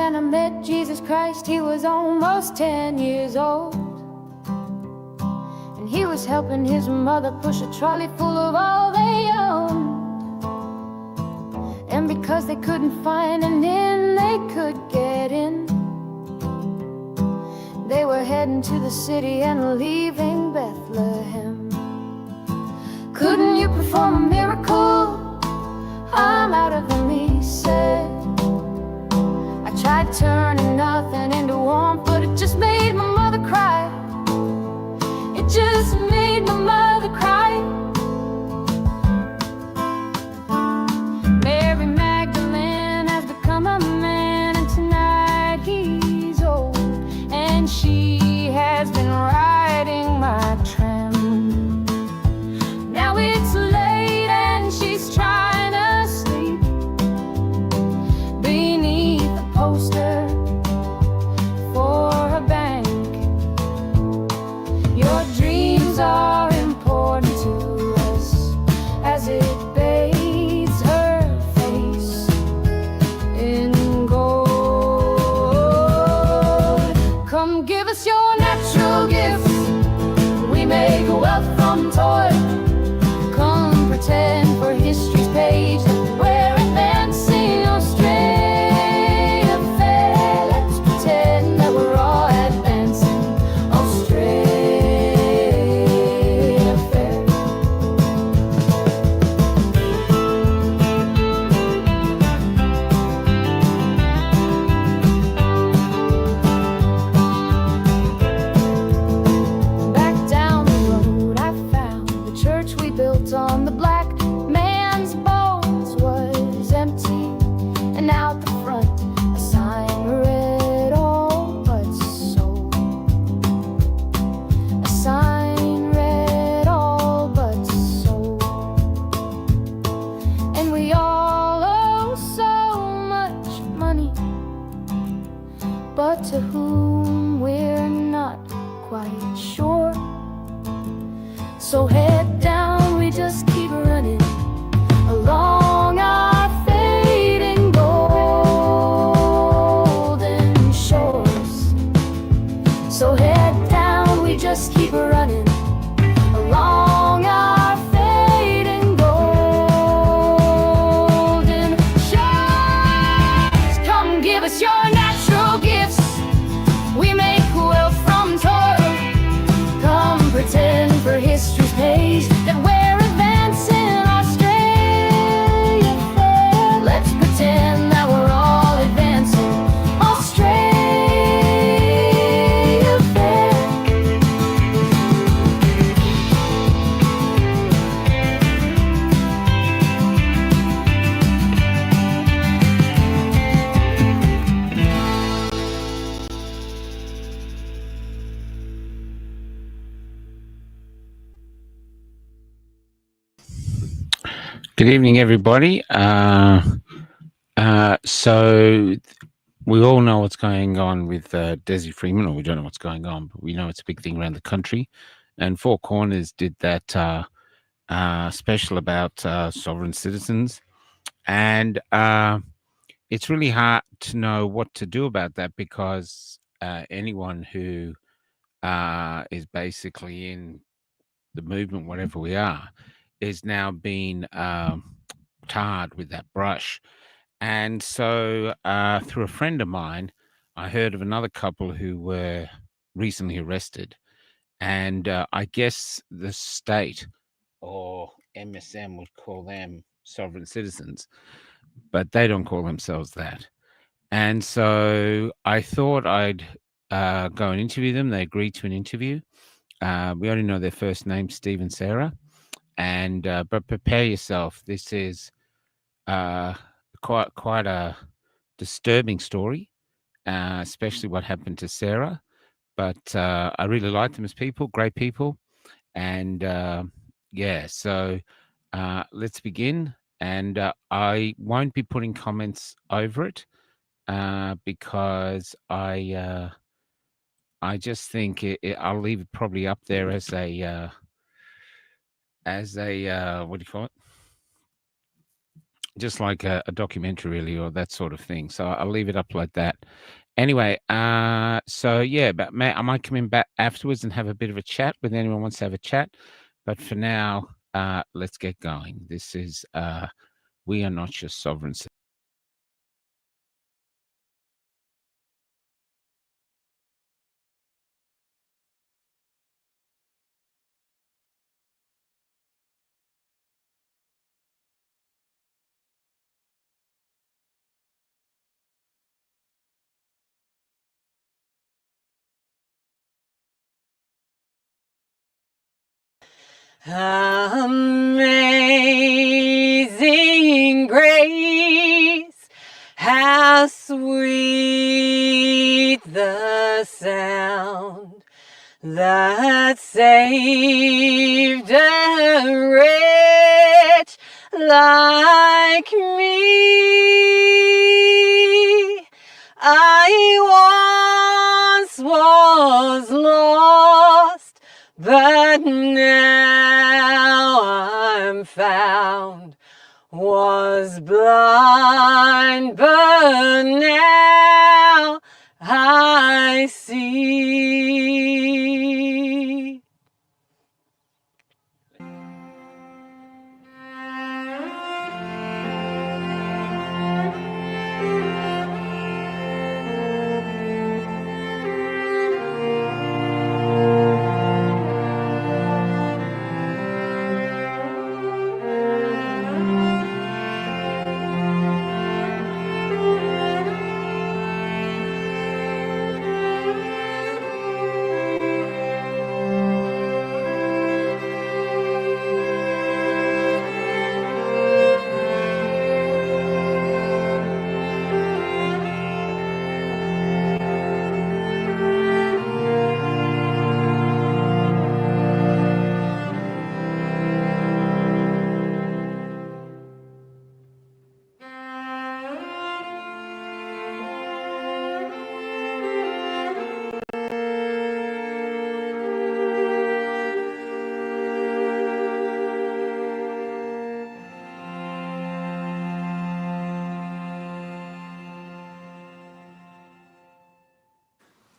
when I met Jesus Christ. He was almost 10 years old, and he was helping his mother push a trolley full of all they owned. And because they couldn't find an inn they could get in, they were heading to the city and leaving Bethlehem. Couldn't you perform a miracle? I'm out of them, he said. I tried turning nothing into warmth, but it just made my mother cry. It just made my mother cry. Mary Magdalene has become a man, and tonight he's old, and she has been riding my tram. Now it's late and she's trying to sleep beneath a poster for a bank. Your dreams are important to us, as it bathes her face in gold. Come give us your natural gifts, we make wealth from toil. Come pretend for history's page that we're advancing Australia fair. Let's pretend that we're all advancing Australia fair. Back down the road I found the church we built on the black man's bones was empty, and out the front a sign read all but sold. A sign read all but sold. And we all owe so much money, but to whom we're not quite sure. So head down, we just keep running along our fading golden shores. So head down, we just keep running along our fading golden shores. Come give us your natural gifts, we make wealth from toil. Come pretend for history's page that we're advancing Australia fair. Let's pretend that we're all advancing Australia fair. Good evening, everybody. So we all know what's going on with Desi Freeman, or we don't know what's going on, but we know it's a big thing around the country. And Four Corners did that special about sovereign citizens, and it's really hard to know what to do about that, because anyone who is basically in the movement, whatever we are, is now being tarred with that brush. And so through a friend of mine, I heard of another couple who were recently arrested, and I guess the state or MSM would call them sovereign citizens, but they don't call themselves that. And so I thought I'd go and interview them. They agreed to an interview. We only know their first name, Steve and Sarah. And but prepare yourself. This is quite a disturbing story, especially what happened to Sarah. But I really like them as people, great people. And yeah, so let's begin. And I won't be putting comments over it because I just think I'll leave it probably up there as a what do you call it? just like a documentary, really, or that sort of thing. So I'll leave it up like that. Anyway, so yeah, but I might come in back afterwards and have a bit of a chat with anyone who wants to have a chat. But for now, let's get going. This is We Are Not Your Sovereign. Amazing grace, how sweet the sound that saved a wretch like me. I once was lost, but now I'm found. Was blind, but now I see.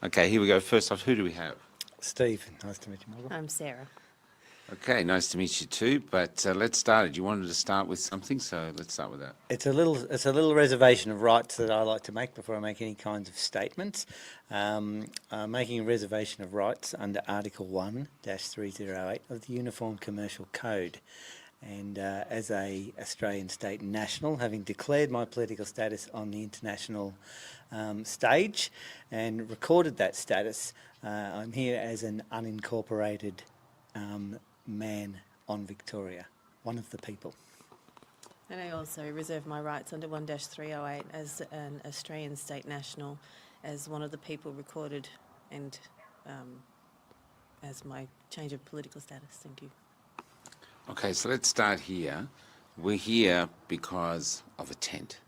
Okay, here we go. First off, who do we have? Steve, nice to meet you, Margaret. I'm Sarah. Okay, nice to meet you too. But let's start. You wanted to start with something, so let's start with that. It's a little reservation of rights that I like to make before I make any kinds of statements. I'm making a reservation of rights under Article 1-308 of the Uniform Commercial Code. And as a Australian state national, having declared my political status on the international stage and recorded that status, I'm here as an unincorporated man on Victoria, one of the people. And I also reserve my rights under 1-308 as an Australian state national, as one of the people recorded, and as my change of political status. Thank you. Okay, so let's start here. We're here because of a tent.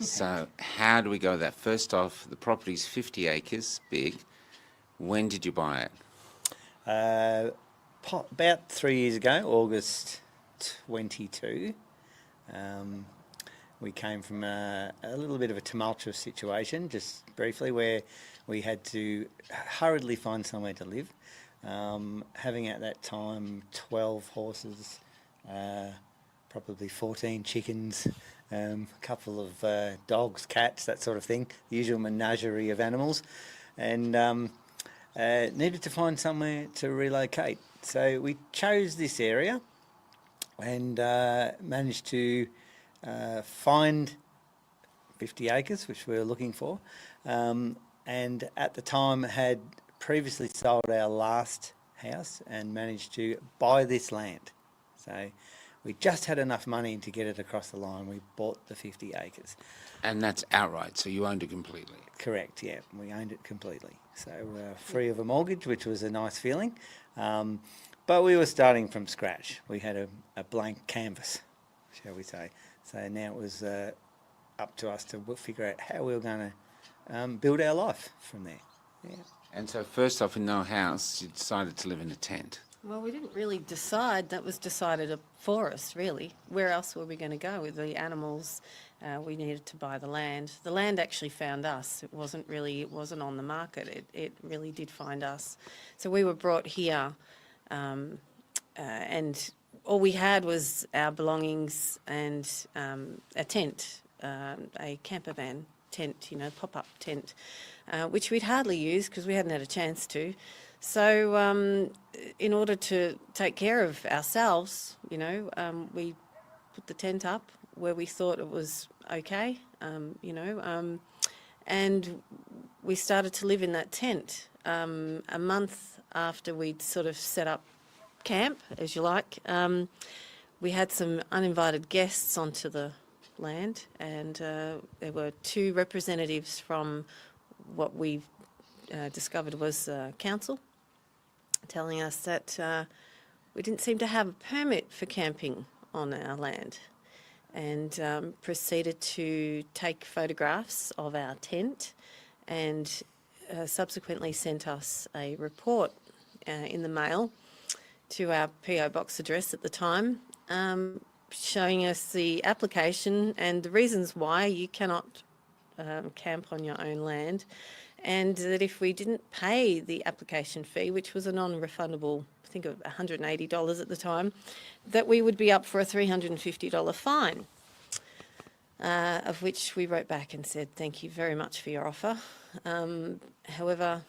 So how do we go with that? First off, the property's 50 acres big. When did you buy it? About 3 years ago, August 22. We came from a little bit of a tumultuous situation, just briefly, where we had to hurriedly find somewhere to live. Having at that time 12 horses, probably 14 chickens, a couple of dogs, cats, that sort of thing, the usual menagerie of animals, and needed to find somewhere to relocate. So we chose this area and managed to find 50 acres, which we were looking for, and at the time had previously sold our last house and managed to buy this land. So we just had enough money to get it across the line. We bought the 50 acres. And that's outright, so you owned it completely. Correct, yeah. We owned it completely. So free of a mortgage, which was a nice feeling. But we were starting from scratch. We had a blank canvas, shall we say. So now it was up to us to figure out how we were going to build our life from there. Yeah. And so first off, in no house, you decided to live in a tent. Well, we didn't really decide. That was decided for us, really. Where else were we going to go with the animals? We needed to buy the land. The land actually found us. It wasn't on the market. It really did find us. So we were brought here, and all we had was our belongings and a tent, a camper van tent, pop-up tent, which we'd hardly used because we hadn't had a chance to. So in order to take care of ourselves, we put the tent up where we thought it was okay, and we started to live in that tent. A month after we'd sort of set up camp, as you like, we had some uninvited guests onto the land, and there were two representatives from what we discovered was council, telling us that we didn't seem to have a permit for camping on our land, and proceeded to take photographs of our tent, and subsequently sent us a report in the mail to our PO box address at the time, showing us the application and the reasons why you cannot camp on your own land, and that if we didn't pay the application fee, which was a non-refundable, I think of $180 at the time, that we would be up for a $350 fine, of which we wrote back and said, thank you very much for your offer. However,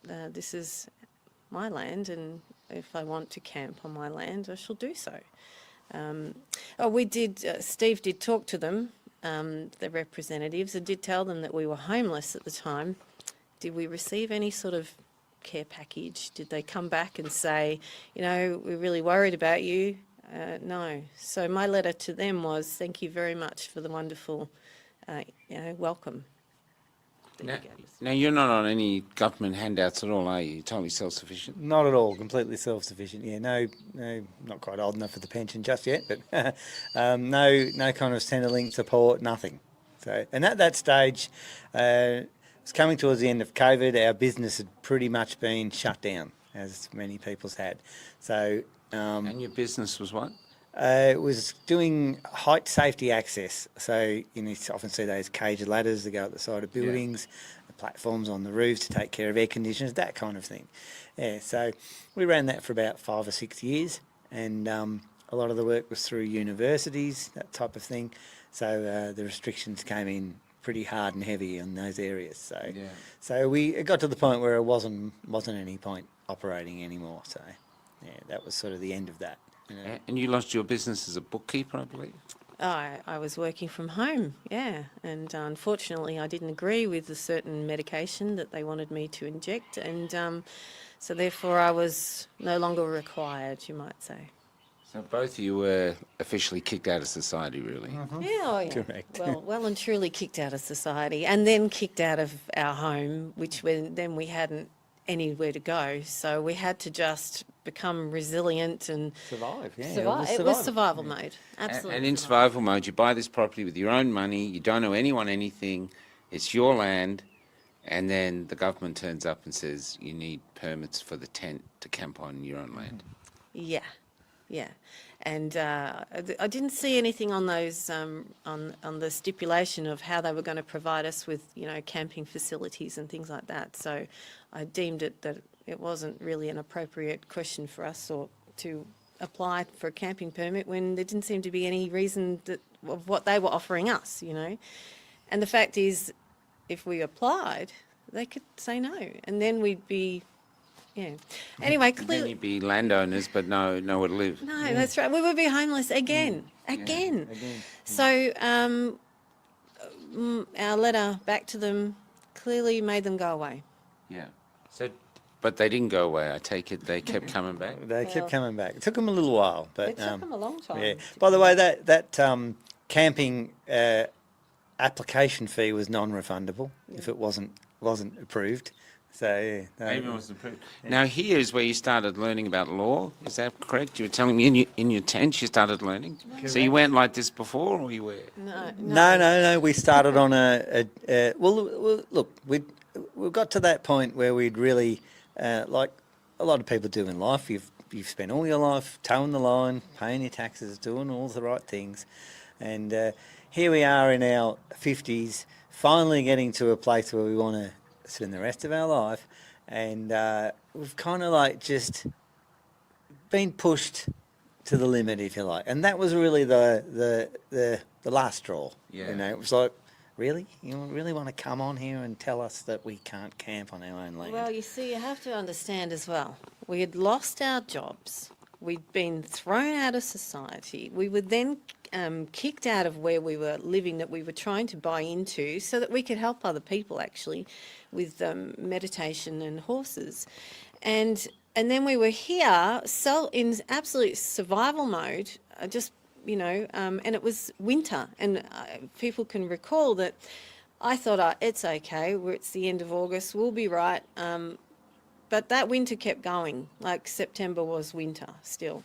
this is my land, and if I want to camp on my land, I shall do so. Steve did talk to them, the representatives, and did tell them that we were homeless at the time. Did we receive any sort of care package? Did they come back and say, we're really worried about you? No. So my letter to them was, thank you very much for the wonderful, welcome. Now, you're not on any government handouts at all, are you? You're totally self-sufficient? Not at all, completely self-sufficient. Yeah, no, not quite old enough for the pension just yet, but no kind of Centrelink support, nothing. So, and at that stage, it's coming towards the end of COVID. Our business had pretty much been shut down, as many people's had. So, And your business was what? it was doing height safety access. So you often see those cage ladders that go at the side of buildings, the platforms on the roofs to take care of air conditioners, that kind of thing. Yeah, so we ran that for about 5 or 6 years, and a lot of the work was through universities, that type of thing. So the restrictions came in pretty hard and heavy in those areas. So it got to the point where it wasn't any point operating anymore. So yeah, that was sort of the end of that. And you lost your business as a bookkeeper, I believe? I was working from home, yeah, and unfortunately I didn't agree with a certain medication that they wanted me to inject, and so therefore I was no longer required, you might say. So both of you were officially kicked out of society, really? Yeah. Correct. Well and truly kicked out of society, and then kicked out of our home, which then we hadn't anywhere to go, so we had to just become resilient and Survive, yeah. survive. It was survival mode, absolutely. And in survival mode, you buy this property with your own money, you don't owe anyone anything, it's your land, and then the government turns up and says you need permits for the tent to camp on your own land. Yeah. And I didn't see anything on those on the stipulation of how they were going to provide us with camping facilities and things like that. So I deemed it that it wasn't really an appropriate question for us or to apply for a camping permit when there didn't seem to be any reason of what they were offering us, And the fact is, if we applied, they could say no, and then we'd be. Yeah. Anyway, clearly. Then you'd be landowners, but nowhere to live. No, that's right. We would be homeless again. So our letter back to them clearly made them go away. Yeah. So, but they didn't go away. I take it they kept coming back. They kept coming back. It took them a little while, but It took them a long time. yeah. By the way, that camping application fee was non-refundable if it wasn't approved. So yeah, Even was approved. Now here is where you started learning about law. Is that correct? You were telling me in your tent you started learning. So you weren't like this before, or you were? No. We started on well, look, we got to that point where we'd really, like a lot of people do in life, you've you've spent all your life towing the line, paying your taxes, doing all the right things, and here we are in our 50s, finally getting to a place where we want to spend the rest of our life, and we've kind of like just been pushed to the limit, if you like, and that was really the last straw. Yeah. You know, it was like, really, you really want to come on here and tell us that we can't camp on our own land? Well, you see, you have to understand as well, we had lost our jobs. We'd been thrown out of society. We were then kicked out of where we were living that we were trying to buy into so that we could help other people actually with meditation and horses. And then we were here in absolute survival mode, and it was winter. And people can recall that I thought, it's okay, it's the end of August, we'll be right. But that winter kept going, like September was winter still.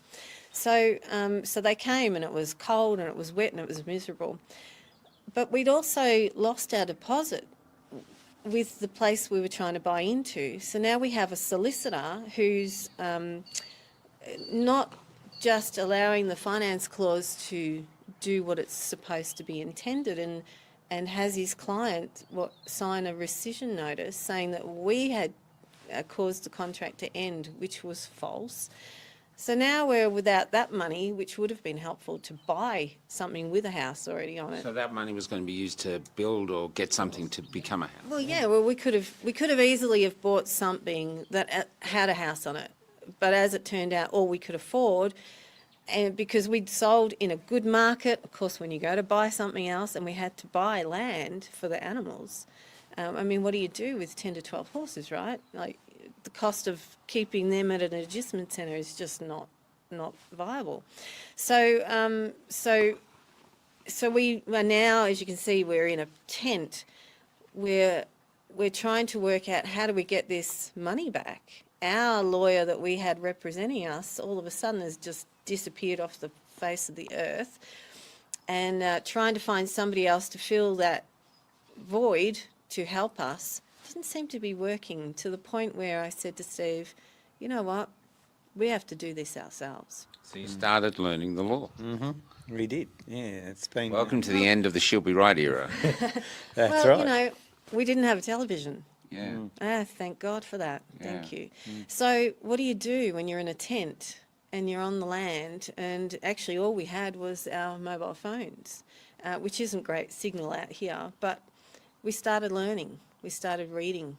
So they came and it was cold and it was wet and it was miserable. But we'd also lost our deposit with the place we were trying to buy into. So now we have a solicitor who's not just allowing the finance clause to do what it's supposed to be intended and has his client sign a rescission notice saying that we had caused the contract to end, which was false. So now we're without that money, which would have been helpful to buy something with a house already on it. So that money was going to be used to build or get something to become a house. Well, yeah, we could have easily have bought something that had a house on it, but as it turned out, all we could afford, and because we'd sold in a good market, of course, when you go to buy something else, and we had to buy land for the animals. What do you do with 10 to 12 horses, right? Like, the cost of keeping them at an adjustment centre is just not viable. So we are now, as you can see, we're in a tent. We're trying to work out how do we get this money back. Our lawyer that we had representing us all of a sudden has just disappeared off the face of the earth, and trying to find somebody else to fill that void to help us didn't seem to be working, to the point where I said to Steve, you know what, we have to do this ourselves. So you started learning the law. We did, yeah. It's been Welcome to the end of the She'll Be Right era. That's Well, right. We didn't have a television. Yeah. Thank God for that. Thank Yeah. you. So what do you do when you're in a tent and you're on the land, and actually all we had was our mobile phones, which isn't great signal out here, but we started learning. We started reading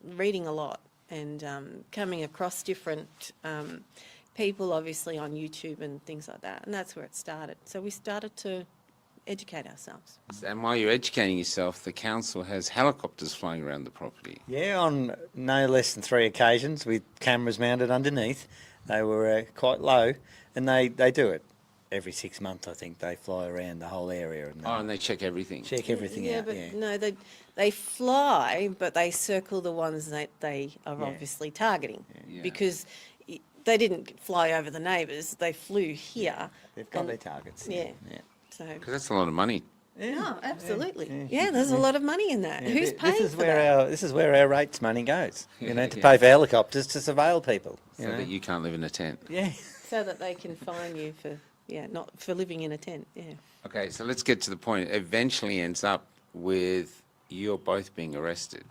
a lot, and coming across different people, obviously, on YouTube and things like that, and that's where it started. So we started to educate ourselves. And while you're educating yourself, the council has helicopters flying around the property. Yeah, on no less than 3 occasions with cameras mounted underneath. They were quite low, and they do it every 6 months. I think they fly around the whole area and Oh, and they check everything. check everything out. But Yeah, no, they fly, but they circle the ones that they are obviously targeting, Yeah. because they didn't fly over the neighbours. They flew here. they've got and- their targets. Yeah. yeah. So Because that's a lot of money. no, absolutely. yeah, Yeah, there's a lot of money in that. Yeah, Who's paying this is for where that? this is where our rates money goes. You know, to Yeah. pay for helicopters to surveil people. So that you can't live in a tent. Yeah. So that they can fine you for not for living in a tent. Yeah. Okay, so let's get to the point. It eventually ends up with you're both being arrested.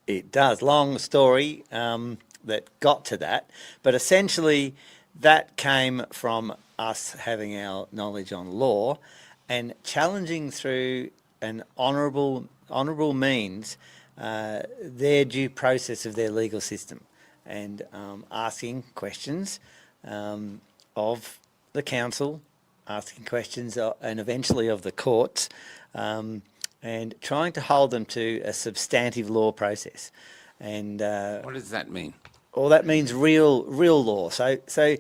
It does. Long story that got to that, but essentially that came from us having our knowledge on law and challenging through an honourable means their due process of their legal system, and asking questions of the council, asking questions and eventually of the courts, and trying to hold them to a substantive law process. And What does that mean? all that means real law. So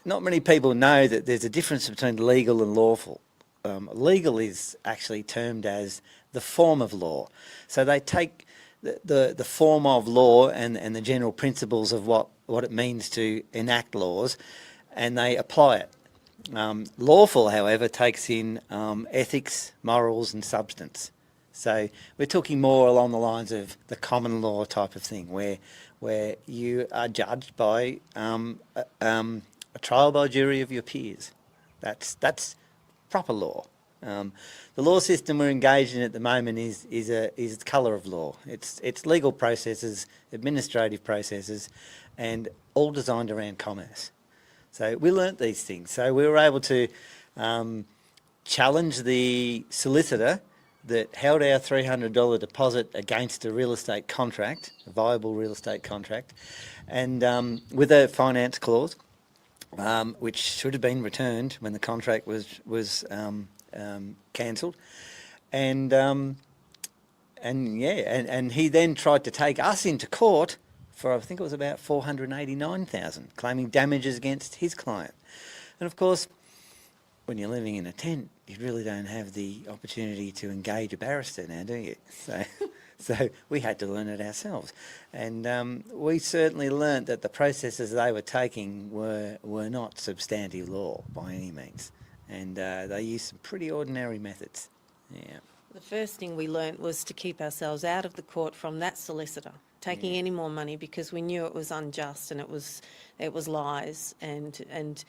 not many people know that there's a difference between legal and lawful. Legal is actually termed as the form of law. So they take the form of law and the general principles of what it means to enact laws, and they apply it. Lawful, however, takes in ethics, morals and substance. So we're talking more along the lines of the common law type of thing, where you are judged by a trial by jury of your peers. That's proper law. The law system we're engaged in at the moment is the colour of law. It's legal processes, administrative processes, and all designed around commerce. So we learnt these things. So we were able to challenge the solicitor that held our $300 deposit against a real estate contract, a viable real estate contract, and with a finance clause, which should have been returned when the contract was cancelled, and he then tried to take us into court for, I think it was about $489,000, claiming damages against his client. And of course, when you're living in a tent, you really don't have the opportunity to engage a barrister now, do you? So we had to learn it ourselves. And we certainly learnt that the processes they were taking were not substantive law by any means. And they used some pretty ordinary methods. Yeah. The first thing we learnt was to keep ourselves out of the court from that solicitor taking any more money, because we knew it was unjust and it was lies, and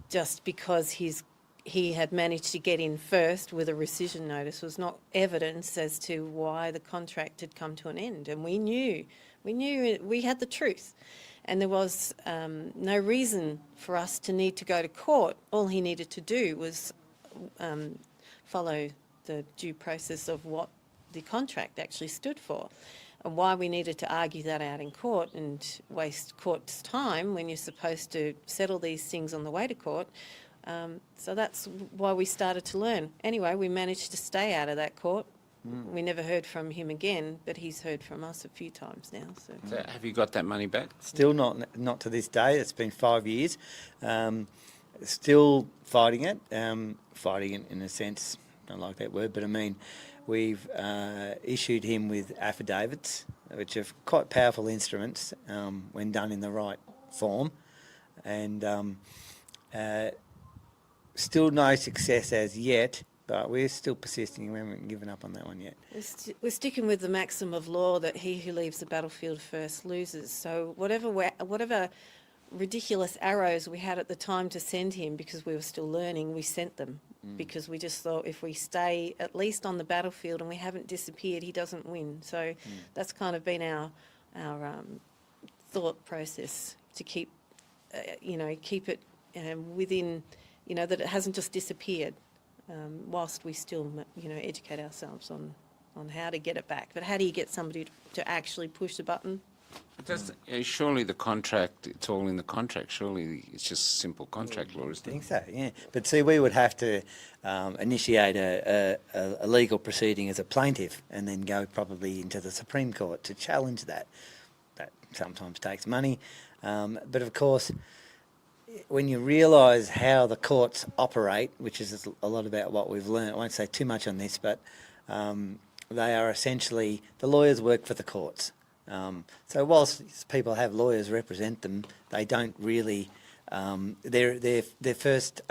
just because he had managed to get in first with a rescission notice was not evidence as to why the contract had come to an end. And we knew we had the truth, and there was no reason for us to need to go to court. All he needed to do was follow the due process of what the contract actually stood for. And why we needed to argue that out in court and waste court's time when you're supposed to settle these things on the way to court. So that's why we started to learn. Anyway, we managed to stay out of that court. We never heard from him again, but he's heard from us a few times now. So have you got that money back? Still not to this day. It's been 5 years. Still fighting it. Fighting it in a sense, don't like that word, but I mean, we've issued him with affidavits, which are quite powerful instruments when done in the right form. And still no success as yet, but we're still persisting. We haven't given up on that one yet. We're sticking with the maxim of law that he who leaves the battlefield first loses. So whatever ridiculous arrows we had at the time to send him, because we were still learning, we sent them. Because we just thought if we stay at least on the battlefield and we haven't disappeared, he doesn't win. So that's kind of been our thought process, to keep it within, that it hasn't just disappeared, whilst we still educate ourselves on how to get it back. But how do you get somebody to actually push the button? Surely the contract, it's all in the contract. Surely it's just simple contract law, isn't it? I think so, yeah. But see, we would have to initiate a legal proceeding as a plaintiff and then go probably into the Supreme Court to challenge that. That sometimes takes money. But of course, when you realise how the courts operate, which is a lot about what we've learned, I won't say too much on this, but they are essentially, the lawyers work for the courts. So whilst people have lawyers represent them, they don't really. Their first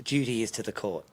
duty is to the court.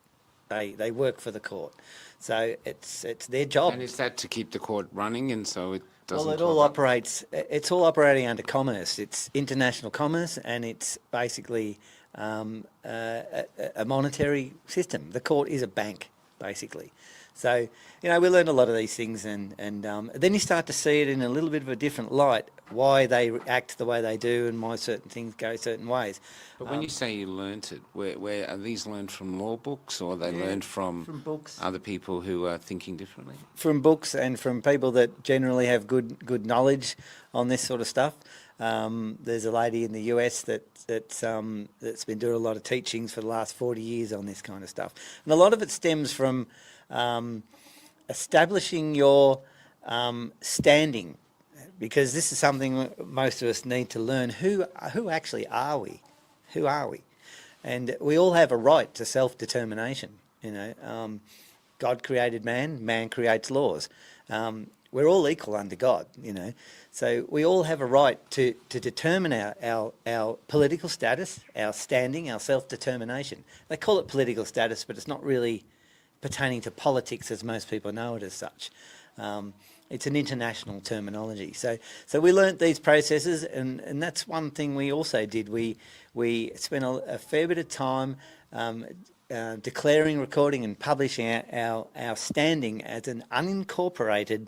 They work for the court, so it's their job. And is that to keep the court running, and so it doesn't? Well, it all operates. It's all operating under commerce. It's international commerce, and it's basically a monetary system. The court is a bank, basically. So, we learned a lot of these things, and then you start to see it in a little bit of a different light, why they act the way they do and why certain things go certain ways. But when you say you learnt it, where are these learned from law books, or are they learned from books, other people who are thinking differently? From books and from people that generally have good knowledge on this sort of stuff. There's a lady in the US that's been doing a lot of teachings for the last 40 years on this kind of stuff. And a lot of it stems from establishing your standing, because this is something most of us need to learn. Who actually are we? Who are we? And we all have a right to self-determination. God created man, man creates laws. We're all equal under God, So we all have a right to determine our political status, our standing, our self-determination. They call it political status, but it's not really pertaining to politics as most people know it as such. It's an international terminology. So we learnt these processes, and that's one thing we also did. We spent a fair bit of time declaring, recording and publishing our standing as an unincorporated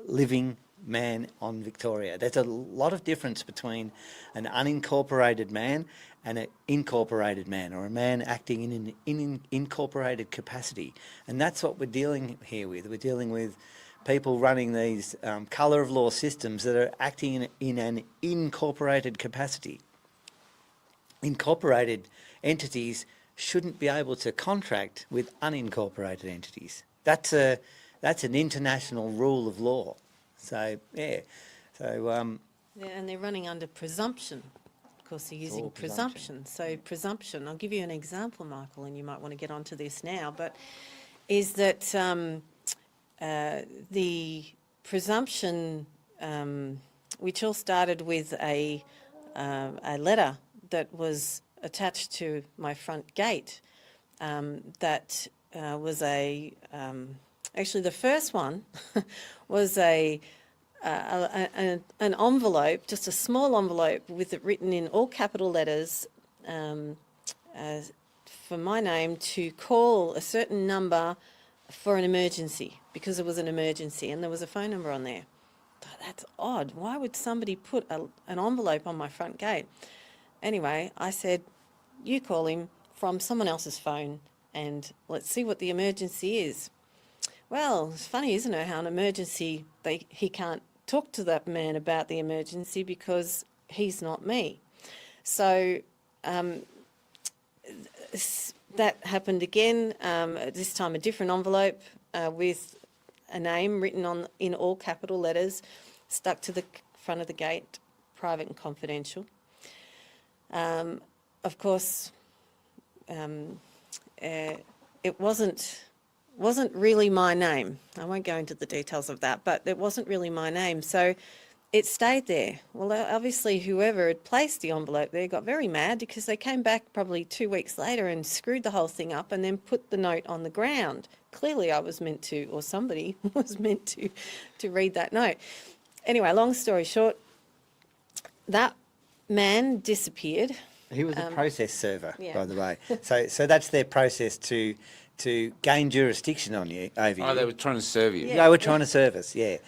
living man on Victoria. There's a lot of difference between an unincorporated man and an incorporated man, or a man acting in an incorporated capacity. And that's what we're dealing here with. We're dealing with people running these colour of law systems that are acting in an incorporated capacity. Incorporated entities shouldn't be able to contract with unincorporated entities. That's an international rule of law. So yeah, Yeah, and they're running under presumption. Of course, they're using all presumption. presumption. So presumption, I'll give you an example, Michael, and you might want to get onto this now, but is that the presumption, which all started with a letter that was attached to my front gate, that was actually the first one was an envelope, just a small envelope with it written in all capital letters for my name to call a certain number for an emergency, because it was an emergency, and there was a phone number on there. Thought, that's odd. Why would somebody put an envelope on my front gate? Anyway, I said, you call him from someone else's phone and let's see what the emergency is. Well, it's funny, isn't it, how an emergency, he can't talk to that man about the emergency because he's not me. So that happened again, this time a different envelope with a name written in all capital letters, stuck to the front of the gate, private and confidential. Of course, it wasn't really my name. I won't go into the details of that, but it wasn't really my name. So it stayed there. Well, obviously whoever had placed the envelope there got very mad, because they came back probably 2 weeks later and screwed the whole thing up and then put the note on the ground. Clearly I was meant to, or somebody was meant to read that note. Anyway, long story short, that man disappeared. he was a process server, yeah. by the way. So that's their process to gain jurisdiction on you, over you. Oh, they were trying to serve you. Yeah. They were trying to serve us, yeah.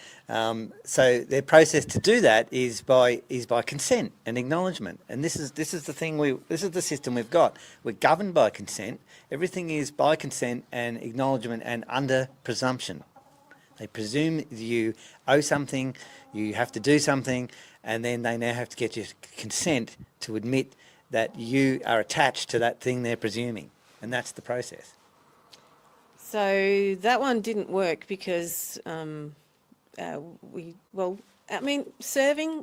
So their process to do that is by consent and acknowledgement. And this is the thing this is the system we've got. We're governed by consent. Everything is by consent and acknowledgement and under presumption. They presume you owe something, you have to do something, and then they now have to get your consent to admit that you are attached to that thing they're presuming. And that's the process. So that one didn't work because serving,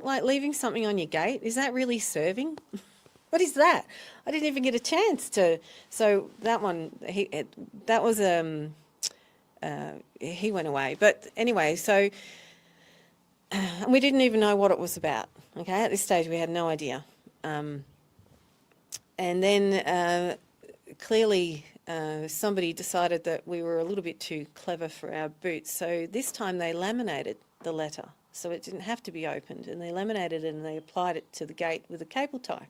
like leaving something on your gate, is that really serving? What is that? I didn't even get a chance to. So that one, he went away. But anyway, so we didn't even know what it was about. Okay, at this stage we had no idea. And then clearly somebody decided that we were a little bit too clever for our boots. So this time they laminated the letter, so it didn't have to be opened. And they laminated it and they applied it to the gate with a cable tie.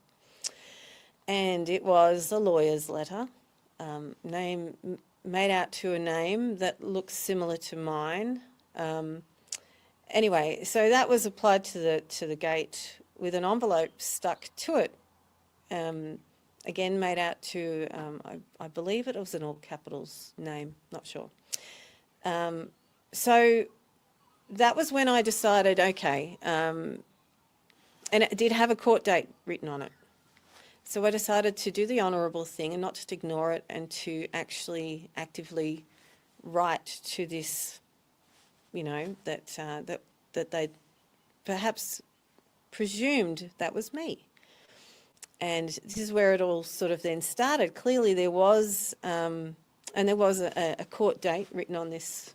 And it was a lawyer's letter, name made out to a name that looks similar to mine. Anyway, so that was applied to the gate with an envelope stuck to it. Again, made out to, I believe it was an all capitals name, not sure. So that was when I decided, okay, and it did have a court date written on it. So I decided to do the honourable thing and not just ignore it, and to actually actively write to this, that they perhaps presumed that was me. And this is where it all sort of then started. Clearly there was, a court date written on this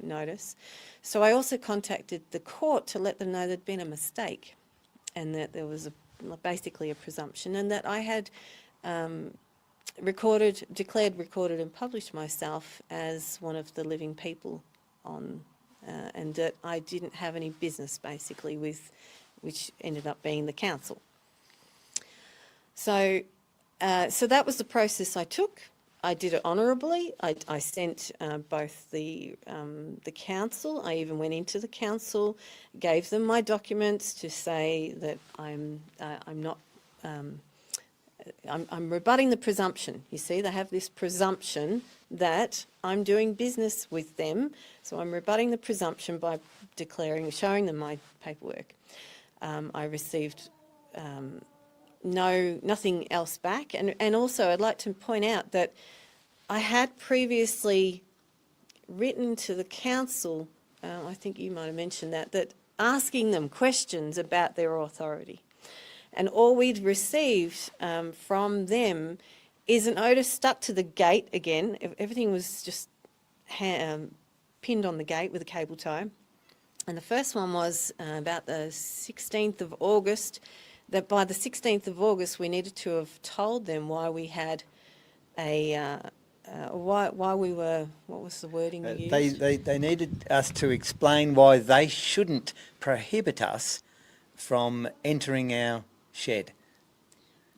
notice. So I also contacted the court to let them know there'd been a mistake, and that there was basically a presumption, and that I had declared, recorded and published myself as one of the living people on, and that I didn't have any business basically with, which ended up being the council. So that was the process I took. I did it honourably. I sent both the council. I even went into the council, gave them my documents to say that I'm rebutting the presumption. You see, they have this presumption that I'm doing business with them. So I'm rebutting the presumption by showing them my paperwork. I received nothing else back. And also I'd like to point out that I had previously written to the council, I think you might have mentioned that asking them questions about their authority. And all we'd received from them is a notice stuck to the gate again. Everything was just pinned on the gate with a cable tie. And the first one was about the 16th of August, that by the 16th of August we needed to have told them why we had why we were, what was the wording you used? They needed us to explain why they shouldn't prohibit us from entering our shed.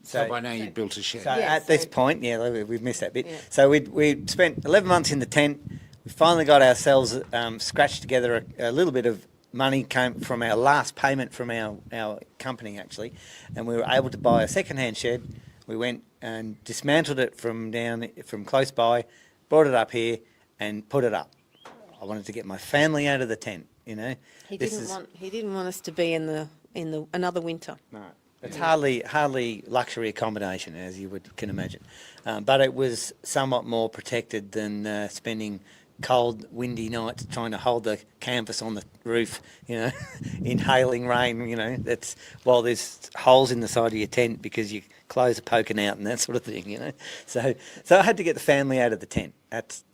So by now you built a shed. So Yeah, at this so- point, we've missed that bit. Yeah. So we'd spent 11 months in the tent. We finally got ourselves scratched together a little bit of money came from our last payment from our company actually, and we were able to buy a second-hand shed. We went and dismantled it from close by, brought it up here and put it up. I wanted to get my family out of the tent, you know. He didn't want us to be in the another winter. No, it's hardly luxury accommodation, as you can imagine. But it was somewhat more protected than spending cold, windy nights trying to hold the canvas on the roof, you know, inhaling rain, you know. That's while there's holes in the side of your tent because your clothes are poking out and that sort of thing, you know. So I had to get the family out of the tent.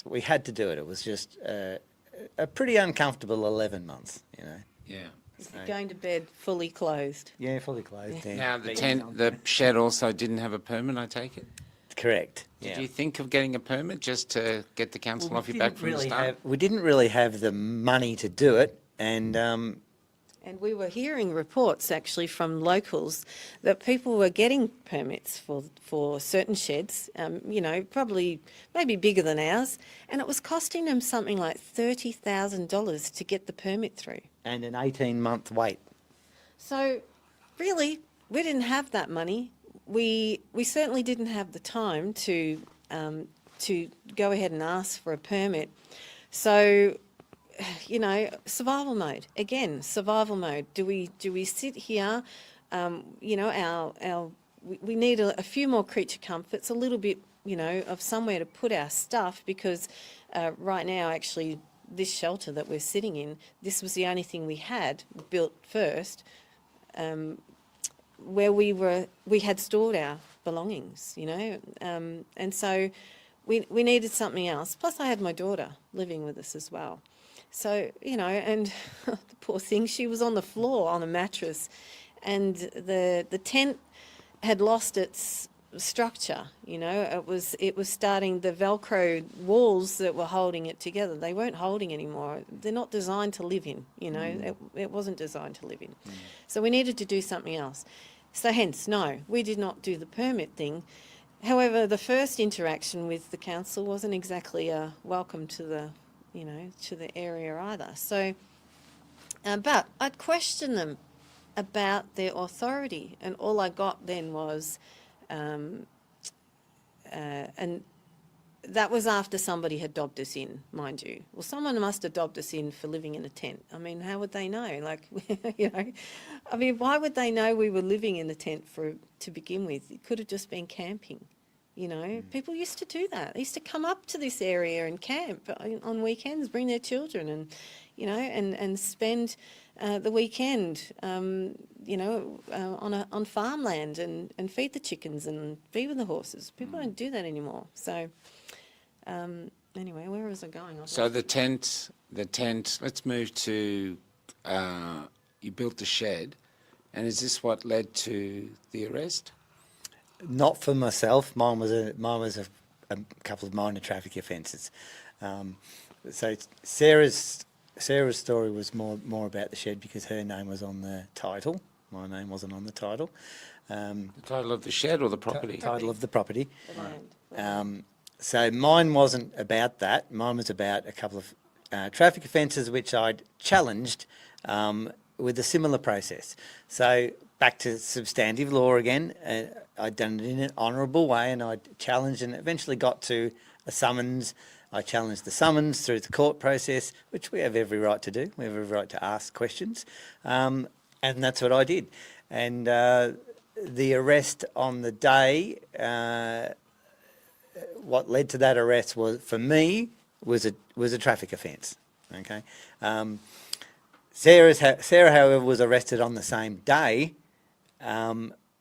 We had to do it. It was just a pretty uncomfortable 11 months, you know. Yeah. Going to bed fully clothed. Yeah, fully clothed. Yeah. Now the shed also didn't have a permit, I take it? Correct. Did you think of getting a permit just to get the council off your back from the start? We didn't really have the money to do it, and And we were hearing reports actually from locals that people were getting permits for certain sheds, you know, probably maybe bigger than ours, and it was costing them something like $30,000 to get the permit through. and an 18-month wait. So really, we didn't have that money. We certainly didn't have the time to go ahead and ask for a permit. So, you know, survival mode again. Survival mode. Do we sit here? You know, we need a few more creature comforts, a little bit, you know, of somewhere to put our stuff we right now actually this shelter that we're sitting in, this was the only thing we had built first. Where we had stored our belongings, you know, and so we needed something else. Plus I had my daughter living with us as well. So, you know, and the poor thing, she was on the floor on a mattress, and the tent had lost its structure, you know. It was starting, the Velcro walls that were holding it together, they weren't holding anymore. They're not designed to live in, you know. It wasn't designed to live in. So we needed to do something else. So hence, no, we did not do the permit thing. However, the first interaction with the council wasn't exactly a welcome to the, you know, to the area either. So, but I'd question them about their authority, and all I got then was, and that was after somebody had dobbed us in, mind you. Well, someone must have dobbed us in for living in a tent. I mean, how would they know? Like, you know, I mean, why would they know we were living in the tent to begin with? It could have just been camping, you know. People used to do that. They used to come up to this area and camp on weekends, bring their children and, you know, and spend the weekend, you know, on farmland and feed the chickens and be with the horses. People don't do that anymore. So, anyway, where was I going? So the tent, let's move to, you built the shed, and is this what led to the arrest? Not for myself. Mine was a couple of minor traffic offences. So Sarah's story was more about the shed because her name was on the title. My name wasn't on the title. The title of the shed or the property? Title of the property. The land. So mine wasn't about that. Mine was about a couple of traffic offences which I'd challenged with a similar process. So back to substantive law again. I'd done it in an honourable way, and I'd challenged and eventually got to a summons. I challenged the summons through the court process, which we have every right to do. We have every right to ask questions, and that's what I did. And the arrest on the day, what led to that arrest was, for me, was a traffic offence. Okay. Sarah, however, was arrested on the same day,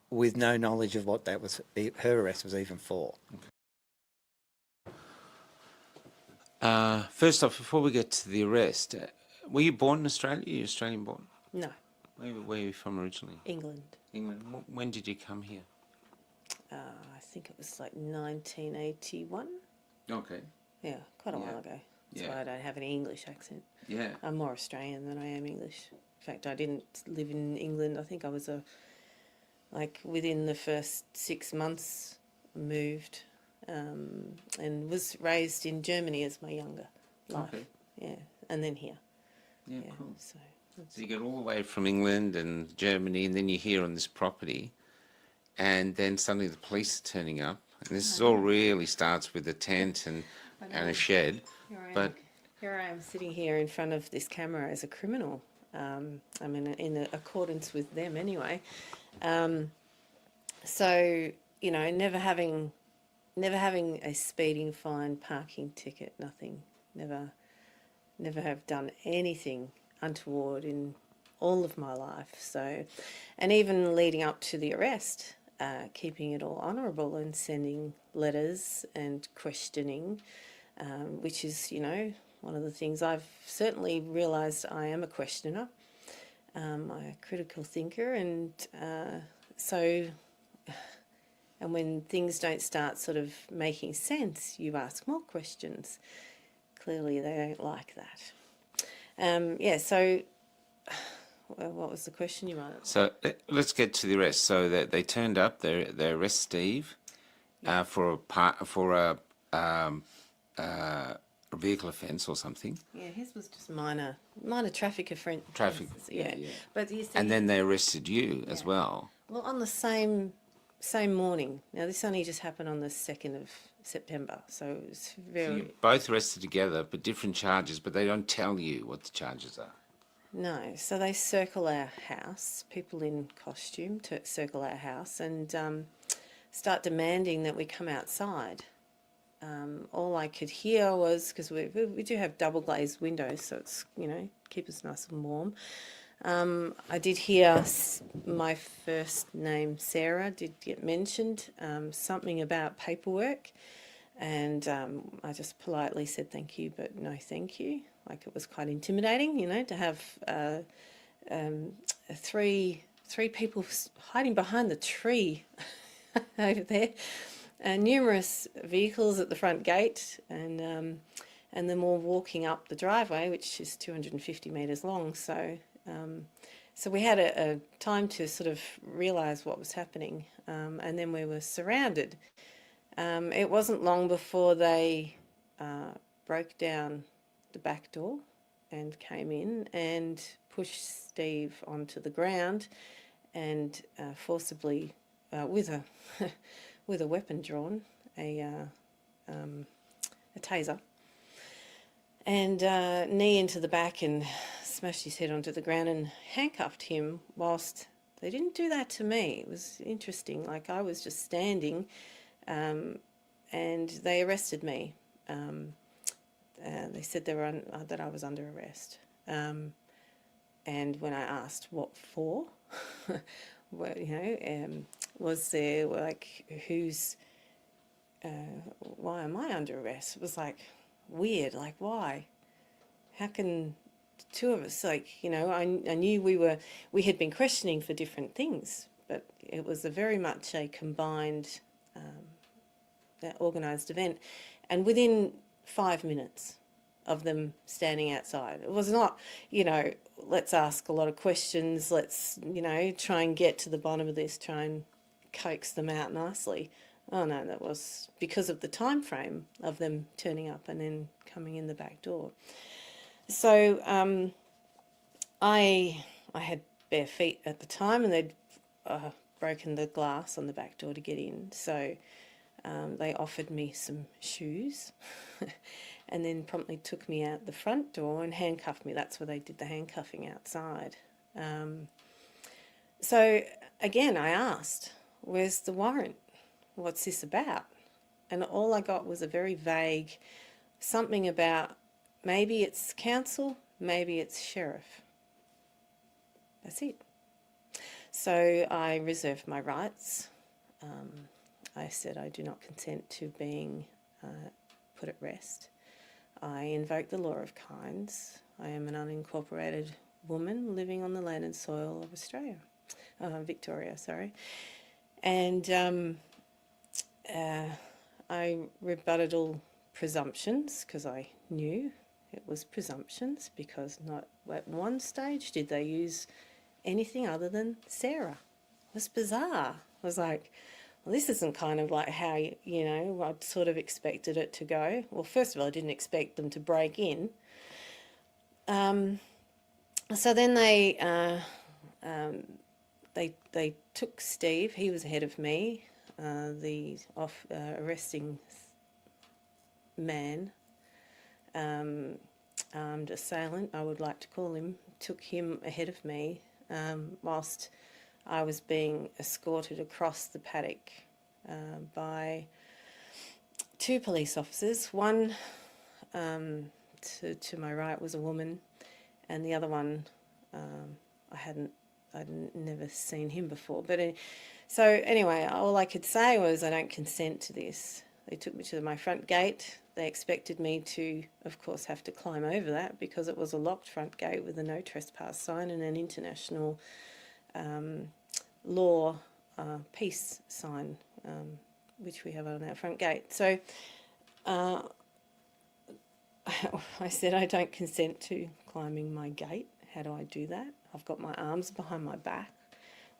with no knowledge of what that was. Her arrest was even for. First off, before we get to the arrest, were you born in Australia? Are you Australian born? No, Where are you from originally? England. England. When did you come here? I think it was like 1981. Okay. Yeah, quite a Yeah. while ago. That's Yeah. why I don't have any English accent. Yeah. I'm more Australian than I am English. In fact, I didn't live in England. I think I was within the first 6 months, moved, and was raised in Germany as my younger life. Okay. Yeah, and then here. Yeah, Yeah, cool. so that's, So you get all the way from England and Germany, and then you're here on this property, and then suddenly the police are turning up. And this is all really starts with a tent and a shed. But here I am sitting here in front of this camera as a criminal. I mean, in accordance with them anyway. So never having a speeding fine, parking ticket, nothing. Never have done anything untoward in all of my life. So, and even leading up to the arrest, keeping it all honourable and sending letters and questioning, which is, one of the things I've certainly realised I am a questioner. I'm a critical thinker, and and when things don't start sort of making sense, you ask more questions. Clearly, they don't like that. So what was the question you wanted? so let's get to the arrest. So they turned up. They arrest Steve for a vehicle offence or something. Yeah, his was just minor traffic offence. Traffic. Yeah. But you see, And then they arrested you as well. well, on the same morning. Now, this only just happened on the 2nd of September, so it was So very... you're both arrested together, but different charges. But they don't tell you what the charges are. No, so they circle our house, people in costume to circle our house, and start demanding that we come outside. All I could hear was, because we do have double glazed windows, so it's, keep us nice and warm. I did hear my first name, Sarah, did get mentioned, something about paperwork, and I just politely said thank you, but no thank you. Like, it was quite intimidating, to have three people hiding behind the tree over there, and numerous vehicles at the front gate, and then all walking up the driveway, which is 250 metres long. So we had a time to sort of realise what was happening, and then we were surrounded. It wasn't long before they broke down the back door and came in and pushed Steve onto the ground, and forcibly, with a with a weapon drawn, a taser, and knee into the back, and smashed his head onto the ground and handcuffed him. Whilst they didn't do that to me. It was interesting. Like, I was just standing, and they arrested me. They said that I was under arrest. And when I asked what for, well, was there, like, why am I under arrest? It was like weird. Like, why? How can two of us, like, I knew we had been questioning for different things, but it was very much a combined, organised event. And within 5 minutes of them standing outside, it was not, let's ask a lot of questions, let's, try and get to the bottom of this, try and coax them out nicely. Oh no, that was because of the time frame of them turning up and then coming in the back door. So I had bare feet at the time, and they'd broken the glass on the back door to get in. So they offered me some shoes and then promptly took me out the front door and handcuffed me. That's where they did the handcuffing outside. So again, I asked, where's the warrant? What's this about? And all I got was a very vague something about maybe it's council, maybe it's sheriff. That's it. So I reserved my rights. I said I do not consent to being put at rest. I invoke the law of kinds. I am an unincorporated woman living on the land and soil of Australia, Victoria, sorry. And I rebutted all presumptions because I knew it was presumptions, because not at one stage did they use anything other than Sarah. It was bizarre. I was like, well, this isn't kind of like how, I'd sort of expected it to go. Well, first of all, I didn't expect them to break in. So then they took Steve. He was ahead of me. The arresting man, armed assailant, I would like to call him, took him ahead of me whilst I was being escorted across the paddock by two police officers. One to my right was a woman, and the other one I'd never seen him before. But so anyway, all I could say was I don't consent to this. They took me to my front gate. They expected me to, of course, have to climb over that because it was a locked front gate with a no trespass sign and an international law peace sign, which we have on our front gate. So I said I don't consent to climbing my gate. How do I do that? I've got my arms behind my back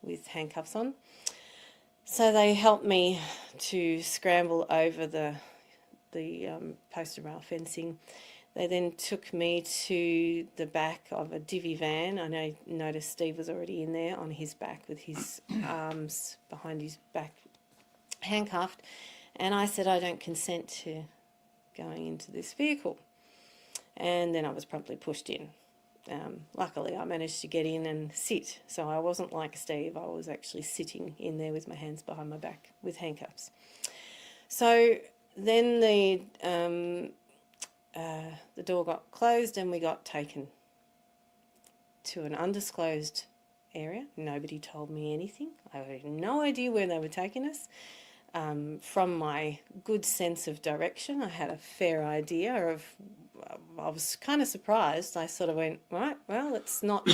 with handcuffs on. So they helped me to scramble over the poster rail fencing. They then took me to the back of a divvy van. I noticed Steve was already in there on his back with his arms behind his back, handcuffed. And I said, I don't consent to going into this vehicle. And then I was promptly pushed in. Luckily, I managed to get in and sit. So I wasn't like Steve. I was actually sitting in there with my hands behind my back with handcuffs. So then the door got closed and we got taken to an undisclosed area. Nobody told me anything. I had no idea where they were taking us. From my good sense of direction, I had a fair idea of. I was kind of surprised. I sort of went, right, well, it's not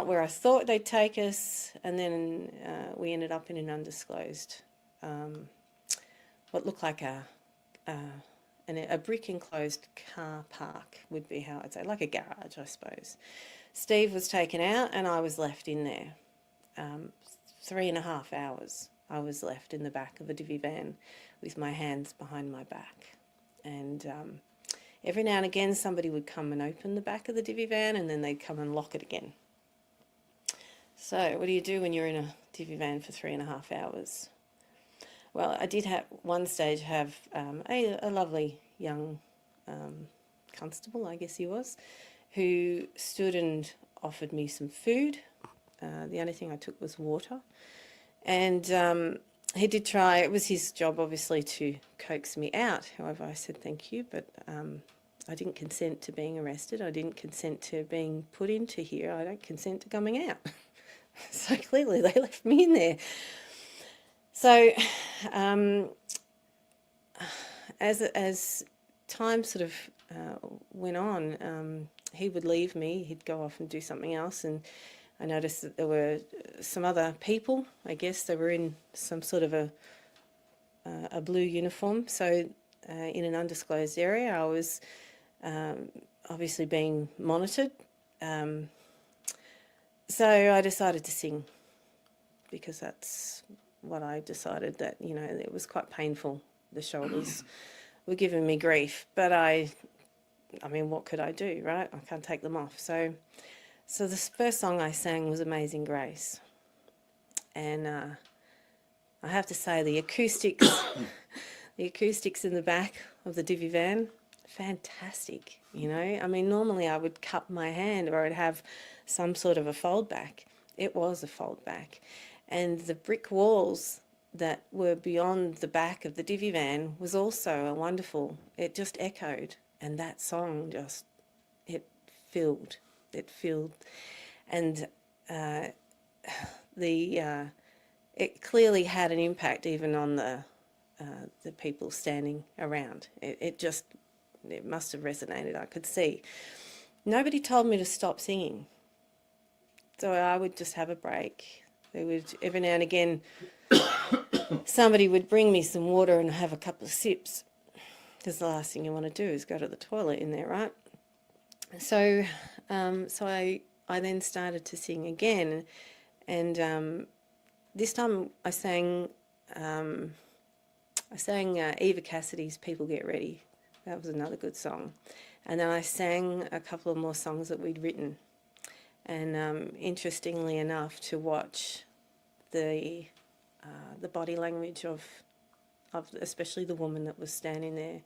where I thought they'd take us. And then we ended up in an undisclosed, what looked like a brick enclosed car park would be how I'd say, like a garage, I suppose. Steve was taken out and I was left in there. 3.5 hours I was left in the back of a divvy van with my hands behind my back. And every now and again somebody would come and open the back of the divvy van and then they'd come and lock it again. So what do you do when you're in a divvy van for 3.5 hours? Well, I did at one stage have a lovely young constable, I guess he was, who stood and offered me some food. The only thing I took was water. And he did try, it was his job obviously to coax me out. However, I said thank you, but I didn't consent to being arrested. I didn't consent to being put into here. I don't consent to coming out. So clearly they left me in there. So as time sort of went on, he would leave me, he'd go off and do something else, and I noticed that there were some other people. I guess they were in some sort of a blue uniform. So in an undisclosed area, I was obviously being monitored. So I decided to sing, because that's what I decided, that, you know, it was quite painful. The shoulders were giving me grief, but I mean, what could I do, right? I can't take them off. So the first song I sang was Amazing Grace. And I have to say, the acoustics, the acoustics in the back of the divvy van, fantastic, you know. I mean, normally I would cup my hand, or I'd have some sort of a fold back. It was a fold back. And the brick walls that were beyond the back of the divvy van was also a wonderful, it just echoed. And that song just, it filled. And it clearly had an impact even on the people standing around. It must have resonated, I could see. Nobody told me to stop singing. So I would just have a break. They would, every now and again, somebody would bring me some water and have a couple of sips, because the last thing you want to do is go to the toilet in there, right? So I then started to sing again, and this time I sang Eva Cassidy's "People Get Ready." That was another good song, and then I sang a couple of more songs that we'd written. And interestingly enough, to watch the body language of especially the woman that was standing there.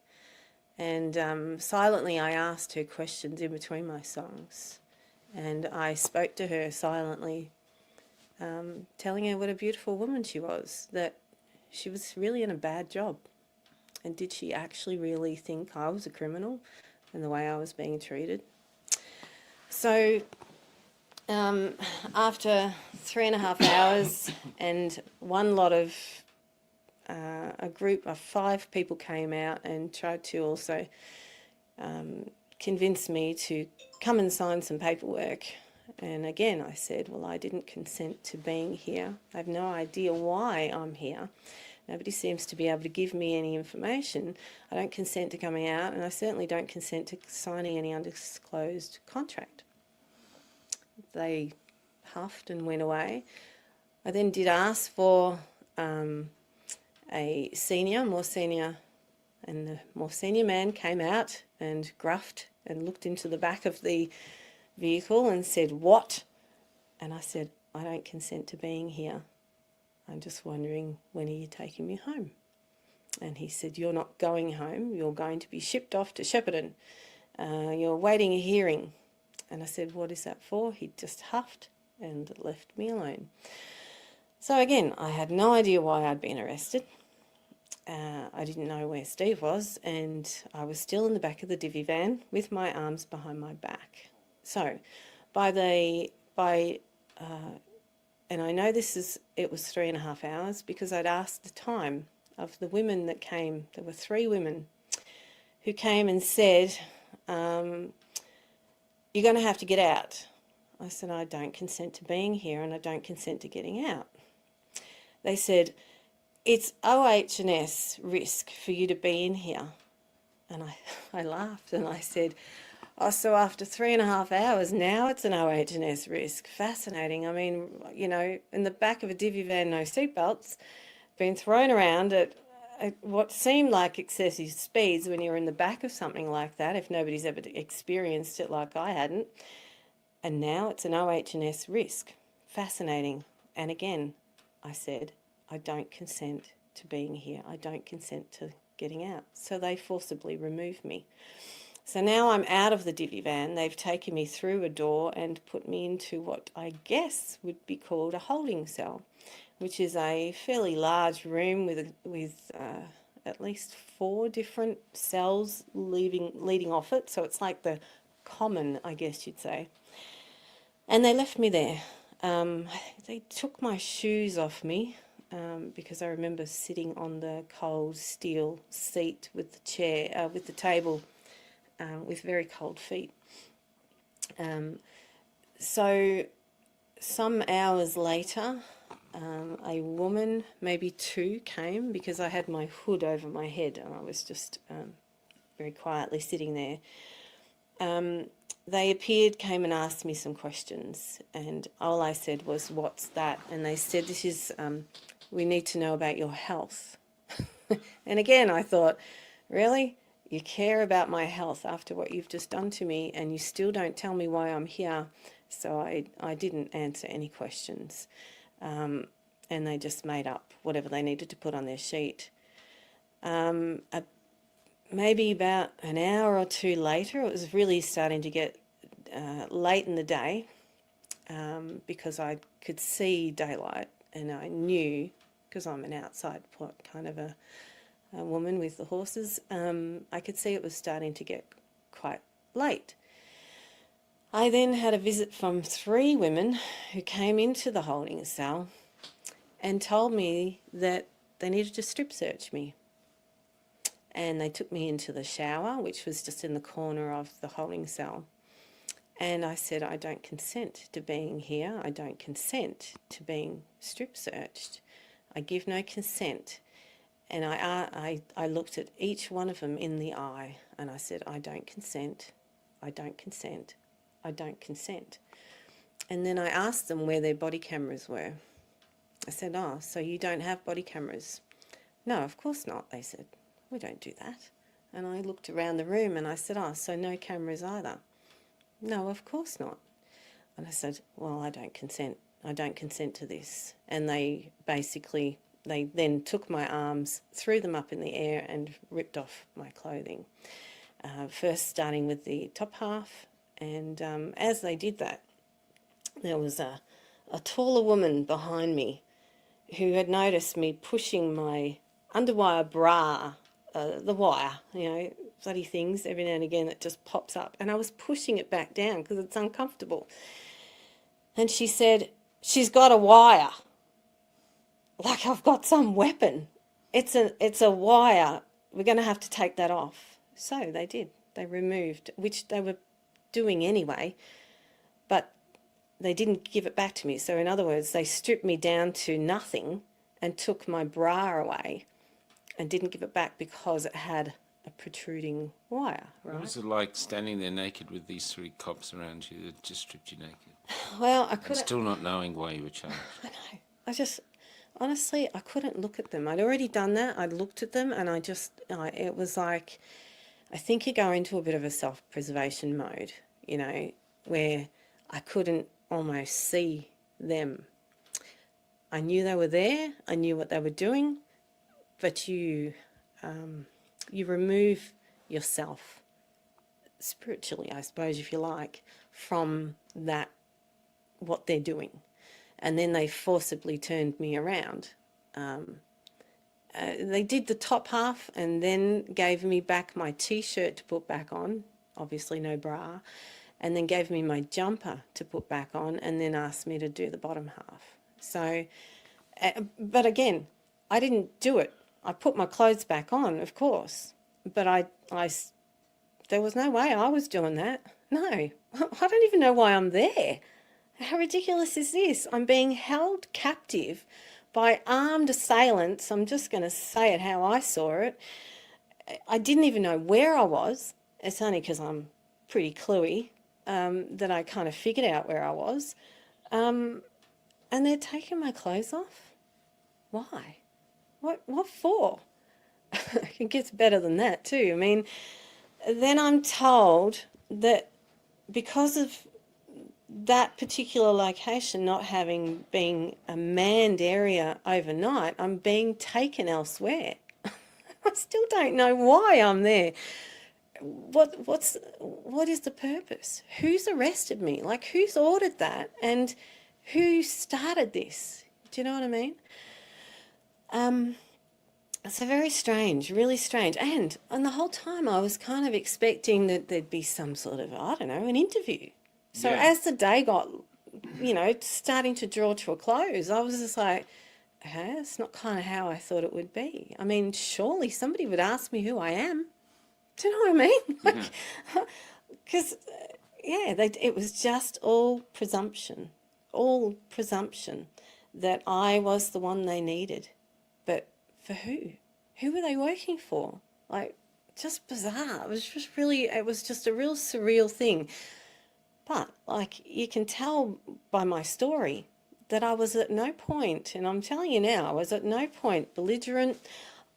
And silently I asked her questions in between my songs. And I spoke to her silently, telling her what a beautiful woman she was, that she was really in a bad job. And did she actually really think I was a criminal and the way I was being treated? So after 3.5 hours and one lot of a group of 5 people came out and tried to also convince me to come and sign some paperwork. And again, I said, well, I didn't consent to being here. I have no idea why I'm here. Nobody seems to be able to give me any information. I don't consent to coming out, and I certainly don't consent to signing any undisclosed contract. They huffed and went away. I then did ask for a more senior, and the more senior man came out and gruffed and looked into the back of the vehicle and said, "What?" And I said, "I don't consent to being here. I'm just wondering, when are you taking me home?" And he said, "You're not going home. You're going to be shipped off to Shepparton. You're waiting a hearing." And I said, "What is that for?" He just huffed and left me alone. So again, I had no idea why I'd been arrested. I didn't know where Steve was, and I was still in the back of the divvy van with my arms behind my back. So and I know it was 3.5 hours, because I'd asked the time of the women that came. There were 3 women who came and said, "You're going to have to get out." I said, "I don't consent to being here, and I don't consent to getting out." They said, "It's OH&S risk for you to be in here." And I laughed and I said, "Oh, so after 3.5 hours, now it's an OH&S risk. Fascinating. I mean, you know, in the back of a divvy van, no seatbelts, being thrown around at what seemed like excessive speeds when you're in the back of something like that, if nobody's ever experienced it like I hadn't. And now it's an OH&S risk. Fascinating." And again, I said, "I don't consent to being here. I don't consent to getting out." So they forcibly removed me. So now I'm out of the divvy van. They've taken me through a door and put me into what I guess would be called a holding cell, which is a fairly large room with at least 4 different cells leading off it. So it's like the common, I guess you'd say. And they left me there. They took my shoes off me, because I remember sitting on the cold steel seat with the table, with very cold feet. So some hours later, a woman, maybe two, came because I had my hood over my head and I was just very quietly sitting there. They appeared, came and asked me some questions, and all I said was, "What's that?" And they said, "This is, we need to know about your health." And again, I thought, really? You care about my health after what you've just done to me, and you still don't tell me why I'm here? So I didn't answer any questions. And they just made up whatever they needed to put on their sheet. Maybe about an hour or two later, it was really starting to get late in the day, because I could see daylight, and I knew, because I'm an outside kind of a woman with the horses, I could see it was starting to get quite late. I then had a visit from 3 women who came into the holding cell and told me that they needed to strip search me. And they took me into the shower, which was just in the corner of the holding cell. And I said, I don't consent to being here. I don't consent to being strip searched. I give no consent. And I looked at each one of them in the eye and I said, I don't consent. I don't consent. I don't consent. And then I asked them where their body cameras were. I said, oh, so you don't have body cameras? No, of course not, they said. We don't do that. And I looked around the room and I said, oh, so no cameras either? No, of course not. And I said, well, I don't consent. I don't consent to this. And they then took my arms, threw them up in the air and ripped off my clothing. First starting with the top half. And as they did that, there was a taller woman behind me who had noticed me pushing my underwire bra, the wire, bloody things, every now and again it just pops up. And I was pushing it back down because it's uncomfortable. And she said, she's got a wire. Like I've got some weapon. It's a wire. We're going to have to take that off. So they did. They removed, which they were doing anyway, but they didn't give it back to me. So in other words, they stripped me down to nothing and took my bra away and didn't give it back because it had a protruding wire, right? What was it like standing there naked with these 3 cops around you that just stripped you naked? Well, I And couldn't. still not knowing why you were charged. I know. Honestly, I couldn't look at them. I'd already done that. I'd looked at them and it was like, I think you go into a bit of a self-preservation mode, where I couldn't almost see them. I knew they were there. I knew what they were doing, but you remove yourself spiritually, I suppose, if you like, from that, what they're doing. And then they forcibly turned me around. They did the top half and then gave me back my T-shirt to put back on, obviously no bra, and then gave me my jumper to put back on and then asked me to do the bottom half. So, but again, I didn't do it. I put my clothes back on, of course, but there was no way I was doing that. No, I don't even know why I'm there. How ridiculous is this? I'm being held captive by armed assailants. I'm just going to say it how I saw it. I didn't even know where I was. It's only because I'm pretty cluey that I kind of figured out where I was. And they're taking my clothes off? Why? What for? It gets better than that too. I mean, then I'm told that because of that particular location not having been a manned area overnight, I'm being taken elsewhere. I still don't know why I'm there. What is the purpose? Who's arrested me? Like, who's ordered that? And who started this? Do you know what I mean? So very strange, really strange. And the whole time I was kind of expecting that there'd be some sort of, I don't know, an interview. So as the day got, starting to draw to a close, I was just like, okay, that's not kind of how I thought it would be. I mean, surely somebody would ask me who I am. Do you know what I mean? Because, it was just all presumption, all presumption that I was the one they needed. But for who? Who were they working for? Like, just bizarre. It was just a real surreal thing. But, like, you can tell by my story that I was at no point, and I'm telling you now, I was at no point belligerent.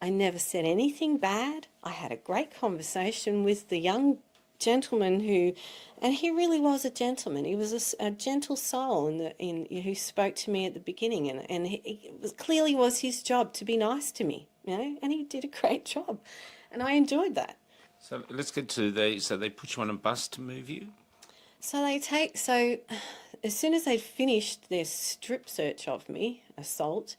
I never said anything bad. I had a great conversation with the young gentleman and he really was a gentleman. He was a gentle soul who spoke to me at the beginning, and clearly was his job to be nice to me, and he did a great job, and I enjoyed that. So let's get to so they put you on a bus to move you? So as soon as they'd finished their strip search of me, assault,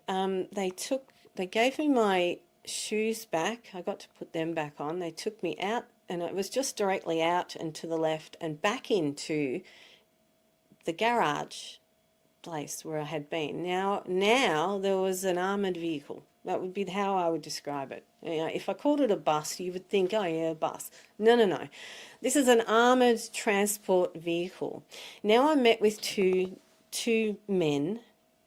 they gave me my shoes back. I got to put them back on. They took me out, and it was just directly out and to the left and back into the garage place where I had been. Now there was an armoured vehicle. That would be how I would describe it. If I called it a bus, you would think, oh yeah, a bus. No. This is an armoured transport vehicle. Now I'm met with two men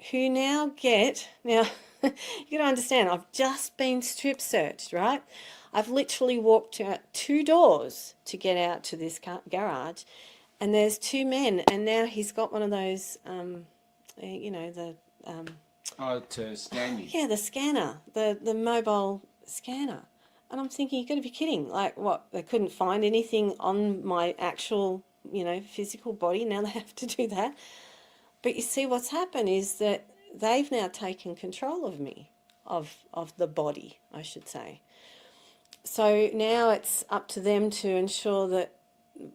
who now you got to understand, I've just been strip searched, right? I've literally walked out 2 doors to get out to this garage, and there's 2 men, and now he's got one of those, To scan you. yeah, the scanner, the mobile scanner. And I'm thinking, you've got to be kidding. Like, what? They couldn't find anything on my actual, physical body. Now they have to do that. But you see, what's happened is that they've now taken control of me, of the body, I should say. So now it's up to them to ensure that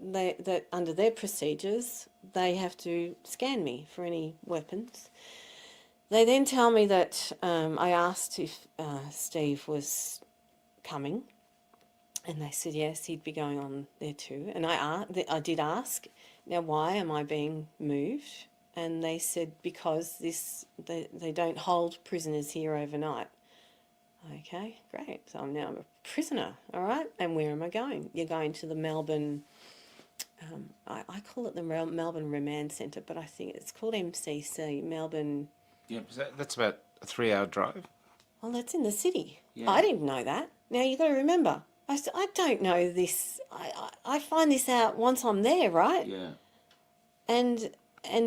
that under their procedures, they have to scan me for any weapons. They then tell me that I asked if Steve was coming, and they said yes, he'd be going on there too. And I did ask, now why am I being moved? And they said because they don't hold prisoners here overnight. Okay, great. So I'm now a prisoner, all right? And where am I going? You're going to the Melbourne, I call it the Melbourne Remand Centre, but I think it's called MCC, Melbourne. Yeah, that's about a 3-hour drive. Well, that's in the city. Yeah. I didn't know that. Now, you've got to remember, I don't know this. I find this out once I'm there, right? Yeah. And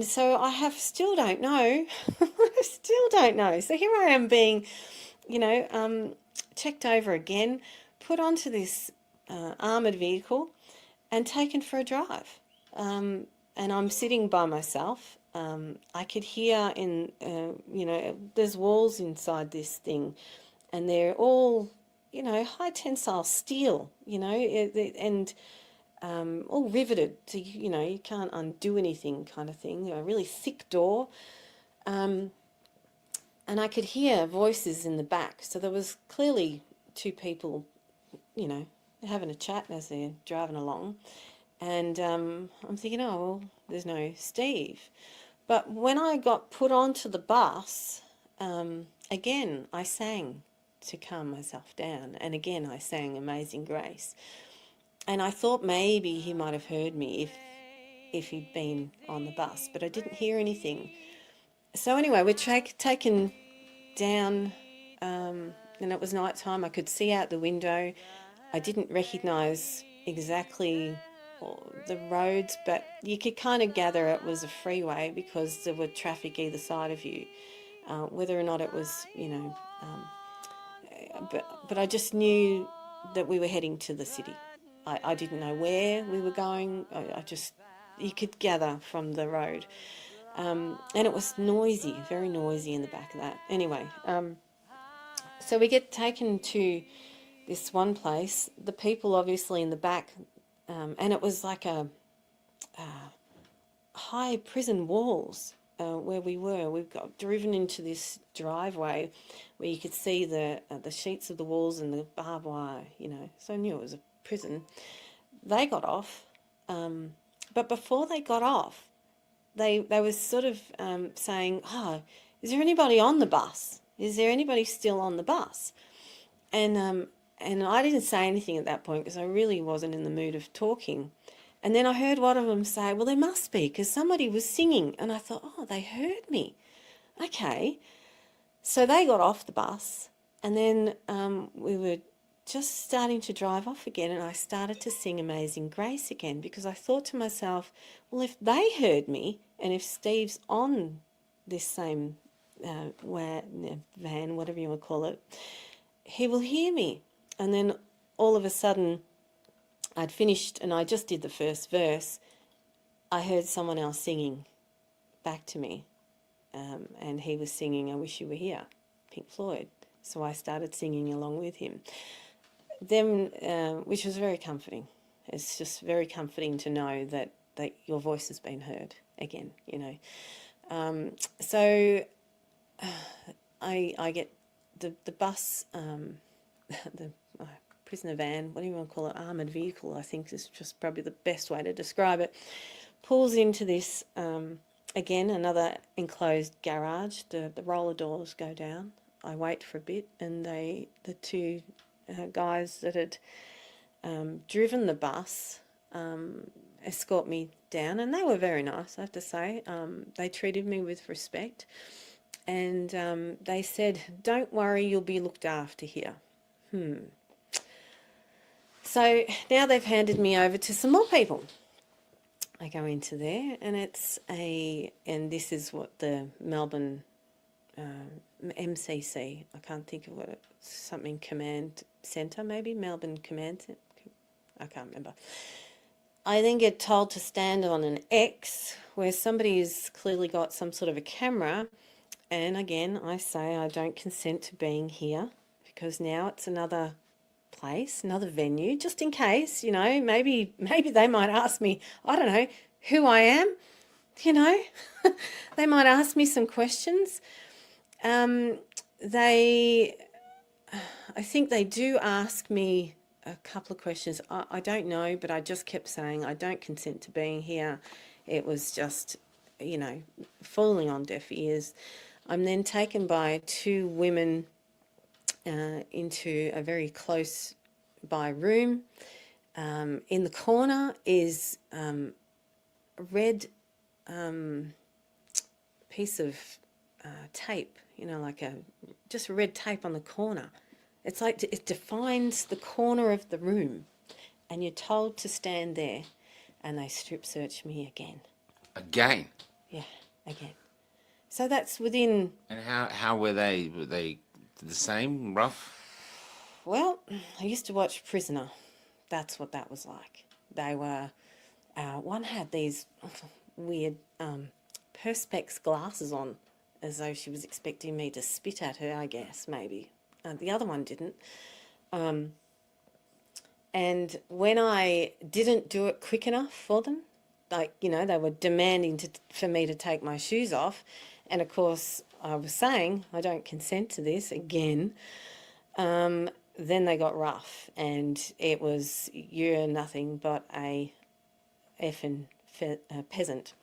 so I still don't know. I still don't know. So here I am being, checked over again, put onto this armoured vehicle and taken for a drive. And I'm sitting by myself. I could hear there's walls inside this thing, and they're all, high tensile steel, and all riveted, so you can't undo anything, kind of thing. A really thick door, and I could hear voices in the back. So there was clearly 2 people, having a chat as they're driving along, and I'm thinking, oh well, there's no Steve. But when I got put onto the bus, again I sang to calm myself down, and again I sang Amazing Grace. And I thought maybe he might have heard me if he'd been on the bus, but I didn't hear anything. So anyway, we're taken down, and it was night time. I could see out the window. I didn't recognise exactly the roads, but you could kind of gather it was a freeway because there were traffic either side of you. Whether or not it was, but I just knew that we were heading to the city. I didn't know where we were going. You could gather from the road. And it was noisy, very noisy in the back of that. Anyway, so we get taken to this one place. The people obviously in the back, and it was like a high prison walls where we were. We've got driven into this driveway where you could see the sheets of the walls and the barbed wire, So I knew it was a prison. They got off, but before they got off, they were sort of saying, oh, is there anybody on the bus? Is there anybody still on the bus? And I didn't say anything at that point because I really wasn't in the mood of talking. And then I heard one of them say, well, there must be, because somebody was singing. And I thought, oh, they heard me. Okay. So they got off the bus, and then we were just starting to drive off again, and I started to sing Amazing Grace again, because I thought to myself, well, if they heard me, and if Steve's on this same van, whatever you want to call it, he will hear me. And then all of a sudden, I'd finished and I just did the first verse. I heard someone else singing back to me, and he was singing I Wish You Were Here, Pink Floyd. So I started singing along with him. Then, which was very comforting. It's just very comforting to know that your voice has been heard again, you know. So I get the bus, the prisoner van, what do you want to call it, armoured vehicle, I think is just probably the best way to describe it, pulls into this, again, another enclosed garage. The roller doors go down. I wait for a bit, and the two guys that had driven the bus escort me down, and they were very nice, I have to say. They treated me with respect, and they said, don't worry, you'll be looked after here. So now they've handed me over to some more people. I go into there, and and this is what the Melbourne MCC, I can't think of what it's, something command centre maybe, Melbourne Command Centre, I can't remember. I then get told to stand on an X where somebody has clearly got some sort of a camera, and again I say I don't consent to being here, because now it's another place, another venue, just in case, you know, maybe they might ask me, I don't know, who I am, you know. They might ask me some questions. I think they do ask me a couple of questions. I don't know, but I just kept saying I don't consent to being here. It was just, you know, falling on deaf ears. I'm then taken by two women into a very close by room. In the corner is a red piece of tape, you know, like just red tape on the corner. It's like it defines the corner of the room, and you're told to stand there, and they strip search me again. Again? Yeah, again. So that's within... And how were they? Were they the same, rough? Well, I used to watch Prisoner. That's what that was like. They were... one had these weird perspex glasses on, as though she was expecting me to spit at her, I guess, maybe. The other one didn't. And when I didn't do it quick enough for them, like, you know, they were demanding for me to take my shoes off, and of course I was saying I don't consent to this again, then they got rough, and it was, you're nothing but a effing peasant.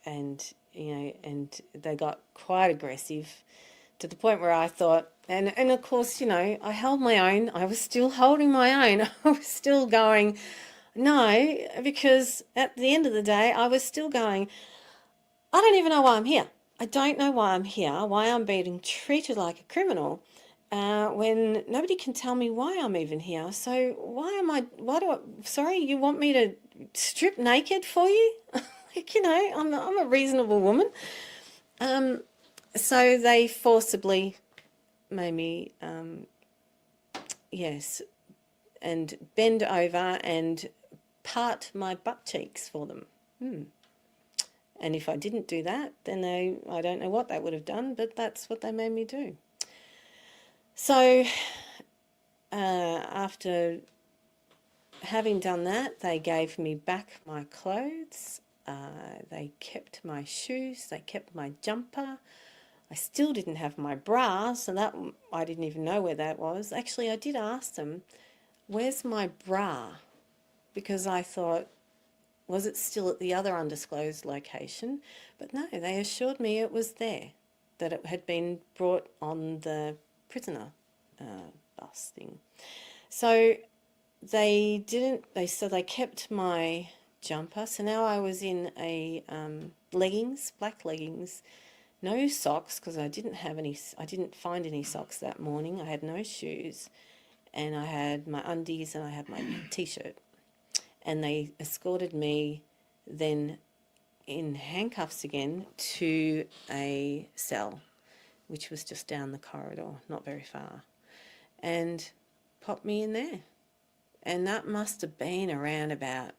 And, you know, and they got quite aggressive, to the point where I thought, and of course, you know, I held my own. I was still holding my own. I was still going, no, because at the end of the day, I was still going, I don't even know why I'm here. I don't know why I'm here, why I'm being treated like a criminal, when nobody can tell me why I'm even here. So sorry, you want me to strip naked for you? Like, you know, I'm a reasonable woman. So they forcibly made me, yes, and bend over and part my butt cheeks for them. And if I didn't do that, then I don't know what they would have done, but that's what they made me do. So after having done that, they gave me back my clothes. They kept my shoes. They kept my jumper. I still didn't have my bra, so that I didn't even know where that was. Actually, I did ask them, where's my bra? Because I thought, was it still at the other undisclosed location? But no, they assured me it was there, that it had been brought on the prisoner bus thing. So they didn't. They kept my jumper. So now I was in a leggings, black leggings, no socks because I didn't have any. I didn't find any socks that morning. I had no shoes, and I had my undies and I had my t-shirt. And they escorted me then in handcuffs again to a cell, which was just down the corridor, not very far, and popped me in there. And that must have been around about,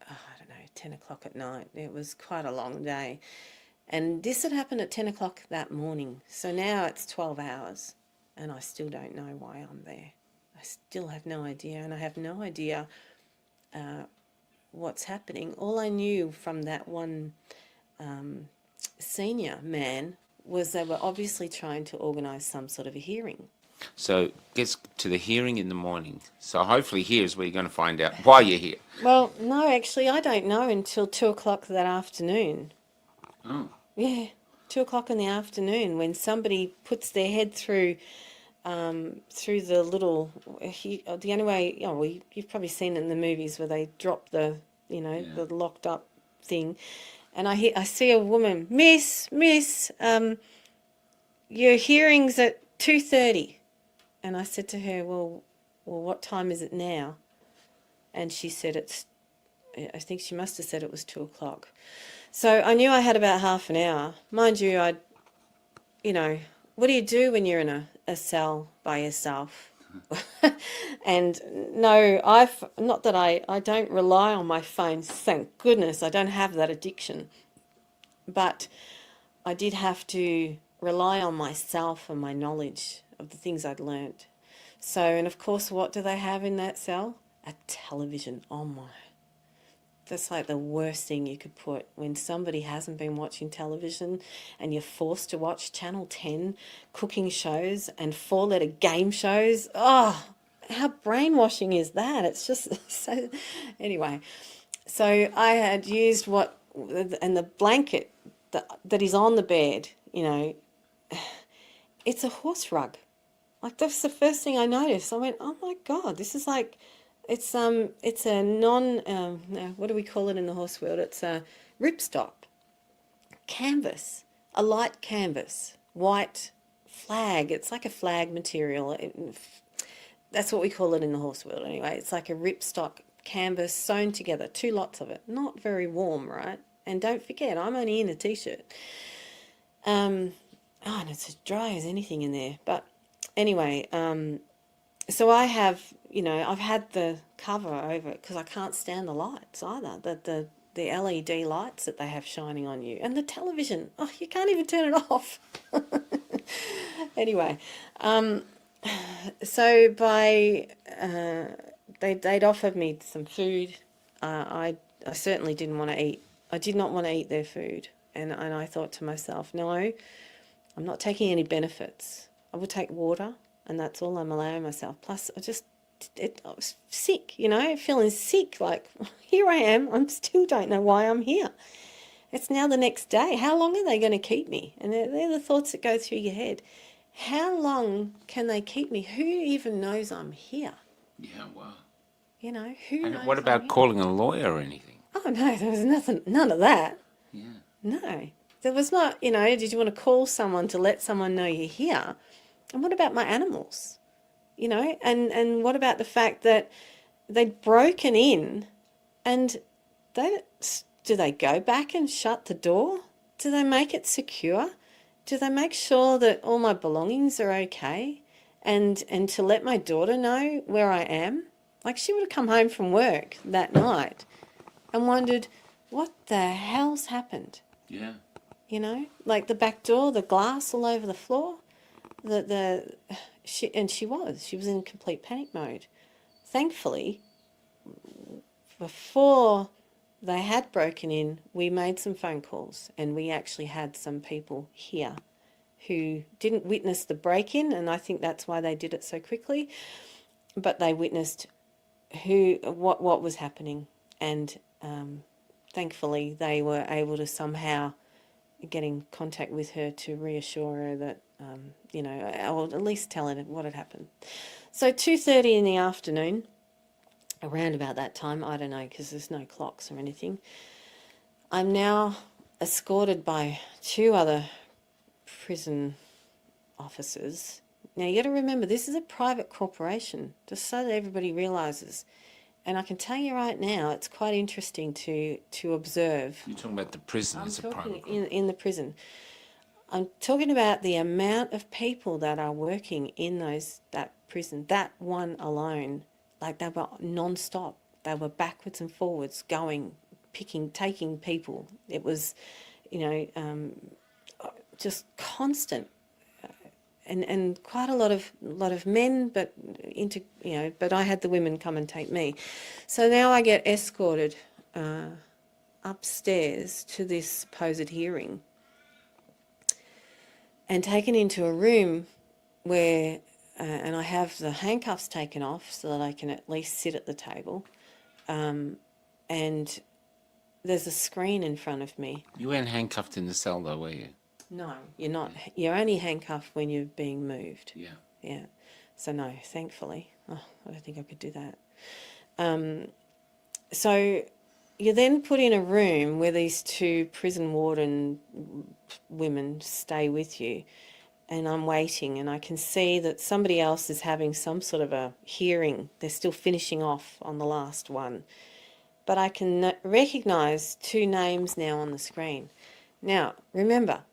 I don't know, 10 o'clock at night. It was quite a long day. And this had happened at 10 o'clock that morning. So now it's 12 hours and I still don't know why I'm there. I still have no idea, and I have no idea what's happening. All I knew from that one senior man was they were obviously trying to organise some sort of a hearing. So gets to the hearing in the morning. So hopefully here's where you're going to find out why you're here. Well, no, actually, I don't know until 2 o'clock that afternoon. Oh. Yeah, 2 o'clock in the afternoon when somebody puts their head through the little, the only way, you've probably seen it in the movies where they drop the, the locked up thing. And I see a woman, Miss, your hearing's at 2:30. And I said to her, well, what time is it now? And she said I think she must have said it was 2 o'clock. So I knew I had about half an hour. Mind you, what do you do when you're in a cell by yourself? And no, not that I don't rely on my phone, thank goodness, I don't have that addiction. But I did have to rely on myself and my knowledge of the things I'd learnt. So, and of course, what do they have in that cell? A television. Oh my. That's like the worst thing you could put when somebody hasn't been watching television and you're forced to watch Channel 10 cooking shows and 4-letter game shows. Oh, how brainwashing is that? It's just so... Anyway, so I had used and the blanket that is on the bed, it's a horse rug. Like, that's the first thing I noticed. I went, oh my God, this is like... It's a what do we call it in the horse world? It's a ripstop canvas, a light canvas, white flag. It's like a flag material. That's what we call it in the horse world anyway. It's like a ripstop canvas sewn together, 2 lots of it. Not very warm, right? And don't forget, I'm only in a t-shirt. And it's as dry as anything in there. But anyway, so I have, I've had the cover over it because I can't stand the lights either, the LED lights that they have shining on you. And the television, you can't even turn it off. Anyway, so they'd offered me some food. I certainly didn't want to eat. I did not want to eat their food. And I thought to myself, no, I'm not taking any benefits. I will take water. And that's all I'm allowing myself. Plus, I was sick, feeling sick. Like, here I am. I still don't know why I'm here. It's now the next day. How long are they going to keep me? And they're the thoughts that go through your head. How long can they keep me? Who even knows I'm here? Yeah, wow. Who And knows what I'm about here? calling a lawyer or anything? Oh, no, there was none of that. Yeah. No. There was not, did you want to call someone to let someone know you're here? And what about my animals? And what about the fact that they'd broken in and do they go back and shut the door? Do they make it secure? Do they make sure that all my belongings are okay? And to let my daughter know where I am? Like, she would have come home from work that night and wondered, what the hell's happened? Yeah. Like the back door, the glass all over the floor. She was in complete panic mode. Thankfully, before they had broken in, we made some phone calls and we actually had some people here who didn't witness the break-in, and I think that's why they did it so quickly, but they witnessed what was happening, and thankfully they were able to somehow get in contact with her to reassure her that, or at least tell her what had happened. So 2:30 in the afternoon, around about that time, I don't know, because there's no clocks or anything. I'm now escorted by 2 other prison officers. Now, you got to remember, this is a private corporation, just so that everybody realises. And I can tell you right now, it's quite interesting to observe. You're talking about the prison I'm as a talking private. in the prison. I'm talking about the amount of people that are working in that prison, that one alone. Like, they were non-stop. They were backwards and forwards, going, picking, taking people. It was, just constant. And quite a lot of men, but but I had the women come and take me. So now I get escorted upstairs to this supposed hearing and taken into a room where, and I have the handcuffs taken off so that I can at least sit at the table, and there's a screen in front of me. You weren't handcuffed in the cell, though, were you? No, you're not. You're only handcuffed when you're being moved. Yeah. Yeah. So no, thankfully. Oh, I don't think I could do that. So you're then put in a room where these 2 prison warden women stay with you, and I'm waiting, and I can see that somebody else is having some sort of a hearing. They're still finishing off on the last one. But I can recognise 2 names now on the screen. Now, remember,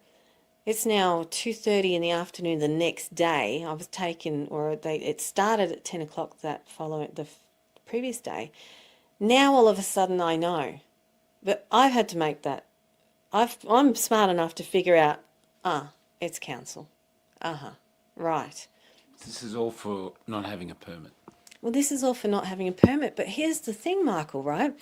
it's now 2:30 in the afternoon the next day. I was taken, it started at 10 o'clock the previous day. Now all of a sudden I know. But I've had to make that. I'm smart enough to figure out, it's council. Right. This is all for not having a permit. Well, this is all for not having a permit. But here's the thing, Michael, right?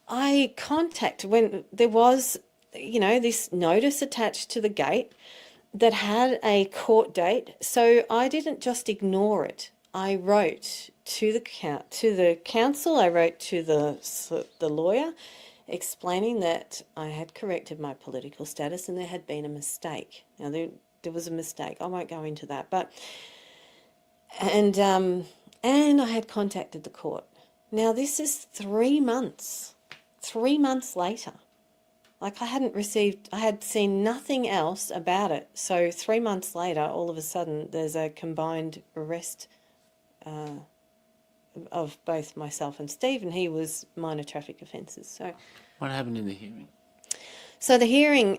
I contacted when there was, this notice attached to the gate that had a court date. So I didn't just ignore it. I wrote to the council. I wrote to the lawyer, explaining that I had corrected my political status and there had been a mistake. Now there was a mistake. I won't go into that, but and I had contacted the court. Now this is 3 months. 3 months later. Like, I had seen nothing else about it. So 3 months later, all of a sudden, there's a combined arrest of both myself and Steve, and he was minor traffic offences. So, What happened in the hearing? so the hearing,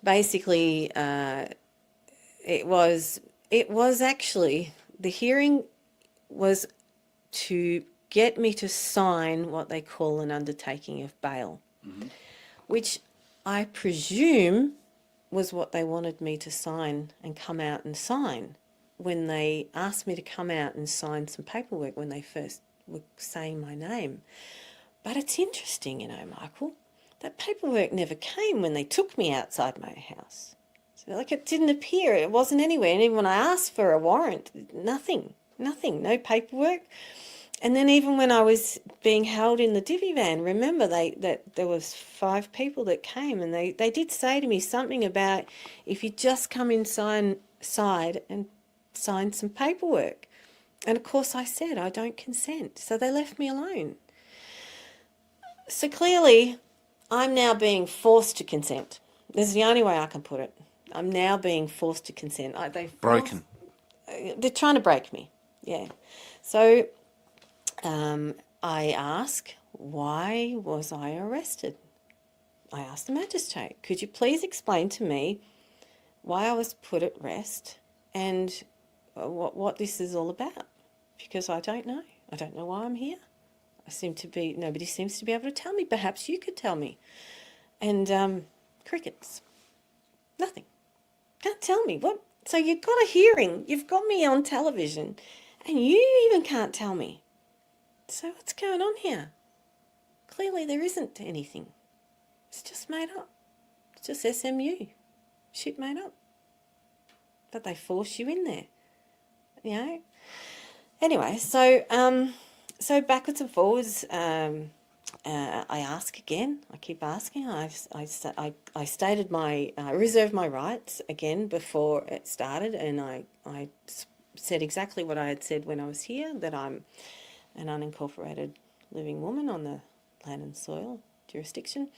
basically, it was actually, the hearing was to get me to sign what they call an undertaking of bail, which I presume was what they wanted me to sign and come out and sign when they asked me to come out and sign some paperwork when they first were saying my name. But it's interesting, Michael, that paperwork never came when they took me outside my house. So, it didn't appear, it wasn't anywhere. And even when I asked for a warrant, nothing, no paperwork. And then even when I was being held in the divvy van, remember that there was 5 people that came, and they did say to me something about if you just come inside and sign some paperwork. And of course I said I don't consent. So they left me alone. So clearly I'm now being forced to consent. This is the only way I can put it. I'm now being forced to consent. Broken. They're trying to break me. Yeah. So I ask, why was I arrested? I asked the magistrate, could you please explain to me why I was put at rest and what this is all about? Because I don't know. I don't know why I'm here. Nobody seems to be able to tell me. Perhaps you could tell me. And crickets. Nothing. Can't tell me. What? So you've got a hearing. You've got me on television and you even can't tell me. So what's going on here? Clearly there isn't anything. It's just made up. It's just SMU. Shit made up. But they force you in there. Anyway, so backwards and forwards, I ask again. I keep asking. I stated I reserved my rights again before it started, and I said exactly what I had said when I was here, that I'm an unincorporated living woman on the land and soil jurisdiction,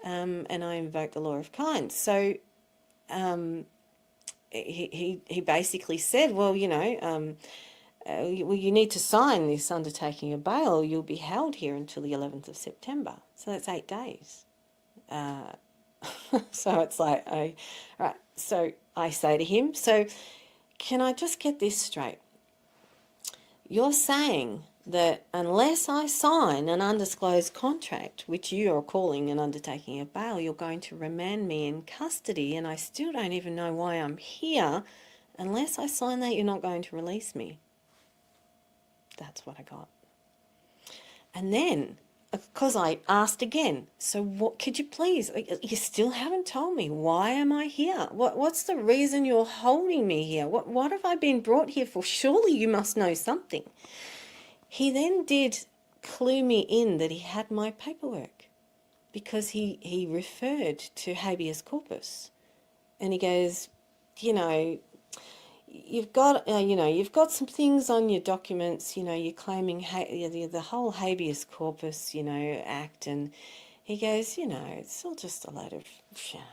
and I invoked the law of kinds. So he basically said, well, you know, well, you need to sign this undertaking of bail, or you'll be held here until the 11th of September. So that's 8 days. So it's like, right. So I say to him, so can I just get this straight? You're saying that unless I sign an undisclosed contract, which you are calling an undertaking of bail, you're going to remand me in custody, and I still don't even know why I'm here. Unless I sign that, you're not going to release me. That's what I got. And then, because I asked again, so what, could you please, you still haven't told me, why am I here? What's the reason you're holding me here? What have I been brought here for? Surely you must know something. He then did clue me in that he had my paperwork, because he referred to habeas corpus. And he goes, you know, you've got some things on your documents, you know, you're claiming the whole habeas corpus, you know, act. And he goes, you know, it's all just a load of, you know,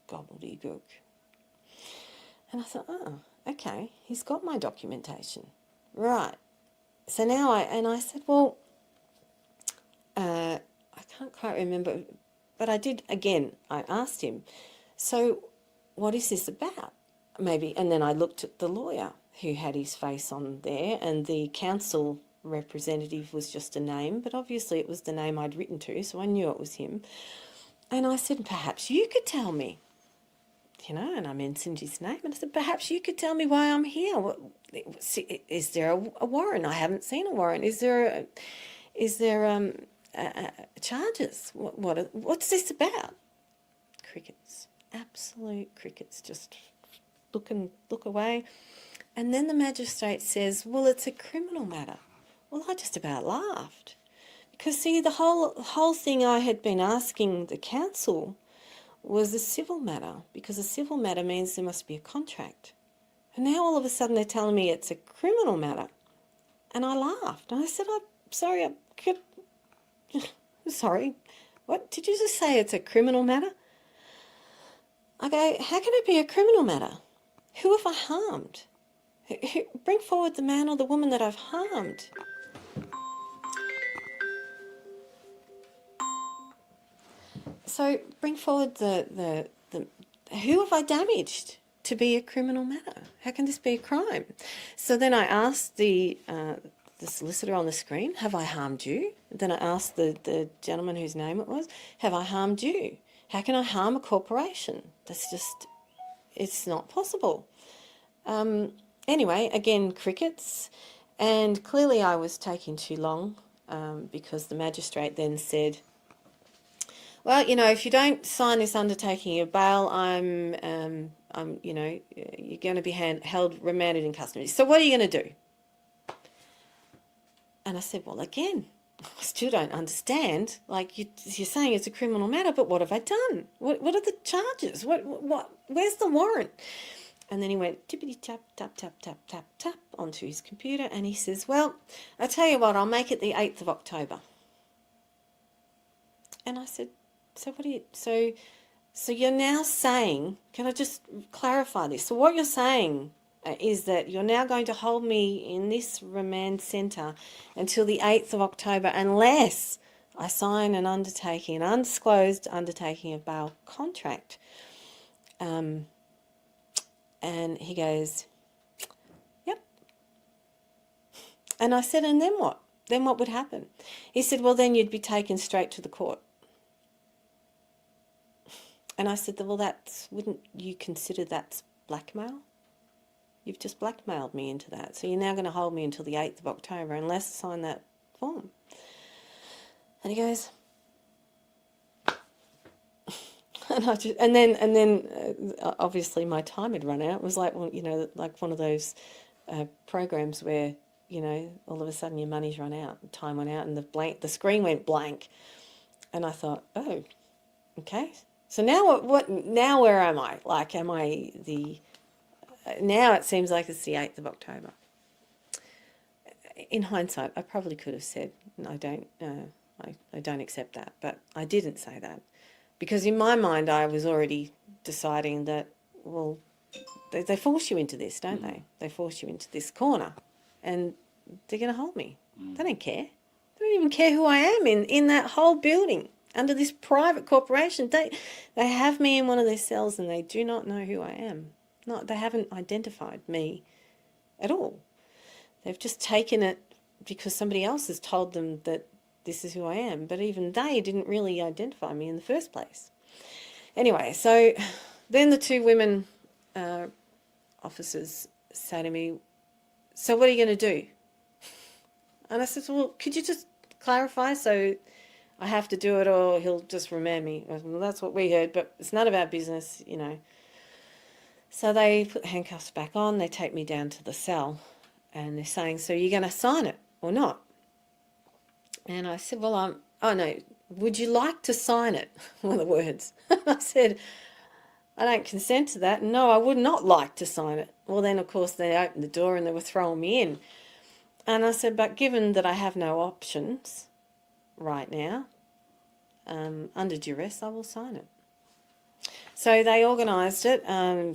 gobbledygook. And I thought, oh, okay, he's got my documentation. Right. So now I said, well, I can't quite remember, but I did, again, I asked him, so what is this about? Maybe, and then I looked at the lawyer who had his face on there, and the council representative was just a name, but obviously it was the name I'd written to, so I knew it was him. And I said, perhaps you could tell me, you know, and I mentioned his name, and I said, perhaps you could tell me why I'm here. Is there a warrant? I haven't seen a warrant. Is there charges? What's this about? Crickets, absolute crickets, just look away. And then the magistrate says, well, it's a criminal matter. Well, I just about laughed, because see, the whole thing I had been asking the council was a civil matter, because a civil matter means there must be a contract. And now all of a sudden they're telling me it's a criminal matter. And I laughed. And I said, I'm sorry, sorry, what, did you just say it's a criminal matter? I go, how can it be a criminal matter? Who have I harmed? Bring forward the man or the woman that I've harmed. So bring forward the who have I damaged to be a criminal matter? How can this be a crime? So then I asked the solicitor on the screen, have I harmed you? Then I asked the gentleman whose name it was, have I harmed you? How can I harm a corporation? That's just, it's not possible. Anyway, again, crickets. And clearly I was taking too long, because the magistrate then said, well, you know, if you don't sign this undertaking of bail, I'm, you know, you're going to be held, remanded in custody. So what are you going to do? And I said, well, again, I still don't understand. Like, you're saying it's a criminal matter, but what have I done? What are the charges? Where's the warrant? And then he went tippity tap, tap, tap, tap, tap, tap onto his computer, and he says, well, I tell you what, I'll make it the 8th of October. And I said, so what do you, so you're now saying, can I just clarify this? So what you're saying is that you're now going to hold me in this remand centre until the 8th of October unless I sign an undertaking, an undisclosed undertaking of bail contract. And he goes, yep. And I said, and then what? Then what would happen? He said, well, then you'd be taken straight to the court. And I said, well, wouldn't you consider that's blackmail? You've just blackmailed me into that. So you're now going to hold me until the 8th of October unless I sign that form. And he goes, and then obviously my time had run out. It was like, well, you know, like one of those programs where, you know, all of a sudden your money's run out, time went out, and the screen went blank. And I thought, oh, okay. So now what? Now where am I? Like, am I now it seems like it's the 8th of October. in hindsight, I probably could have said, I don't accept that, but I didn't say that. Because in my mind, I was already deciding that, well, they force you into this, don't they? They force you into this corner, and they're going to hold me. They don't care. They don't even care who I am in that whole building under this private corporation. They have me in one of their cells, and they do not know who I am. They haven't identified me at all. They've just taken it because somebody else has told them that this is who I am, but even they didn't really identify me in the first place. Anyway, so then the two women officers say to me, so what are you going to do? And I said, well, could you just clarify so I have to do it or he'll just remand me? I said, well, that's what we heard, but it's none of our business, you know. So they put the handcuffs back on, they take me down to the cell, and they're saying, so you're going to sign it or not? And I said, well, oh no, would you like to sign it? One of the words. I said, I don't consent to that. No, I would not like to sign it. Well, then, of course, they opened the door and they were throwing me in. And I said, but given that I have no options right now, under duress, I will sign it. So they organised it.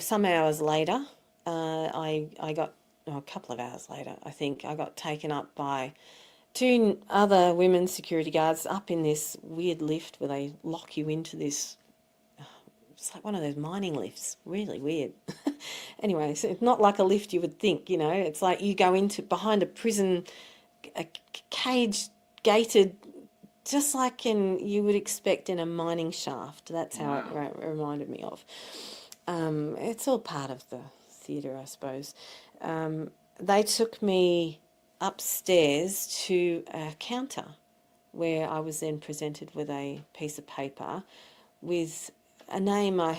Some hours later, I got, a couple of hours later, I think, I got taken up by two other women security guards up in this weird lift where they lock you into this, it's like one of those mining lifts, really weird. Anyway, so it's not like a lift you would think, you know, it's like you go into behind a prison, a cage gated, just like you would expect in a mining shaft. That's how it reminded me of. It's all part of the theatre, I suppose. They took me upstairs to a counter where I was then presented with a piece of paper with a name I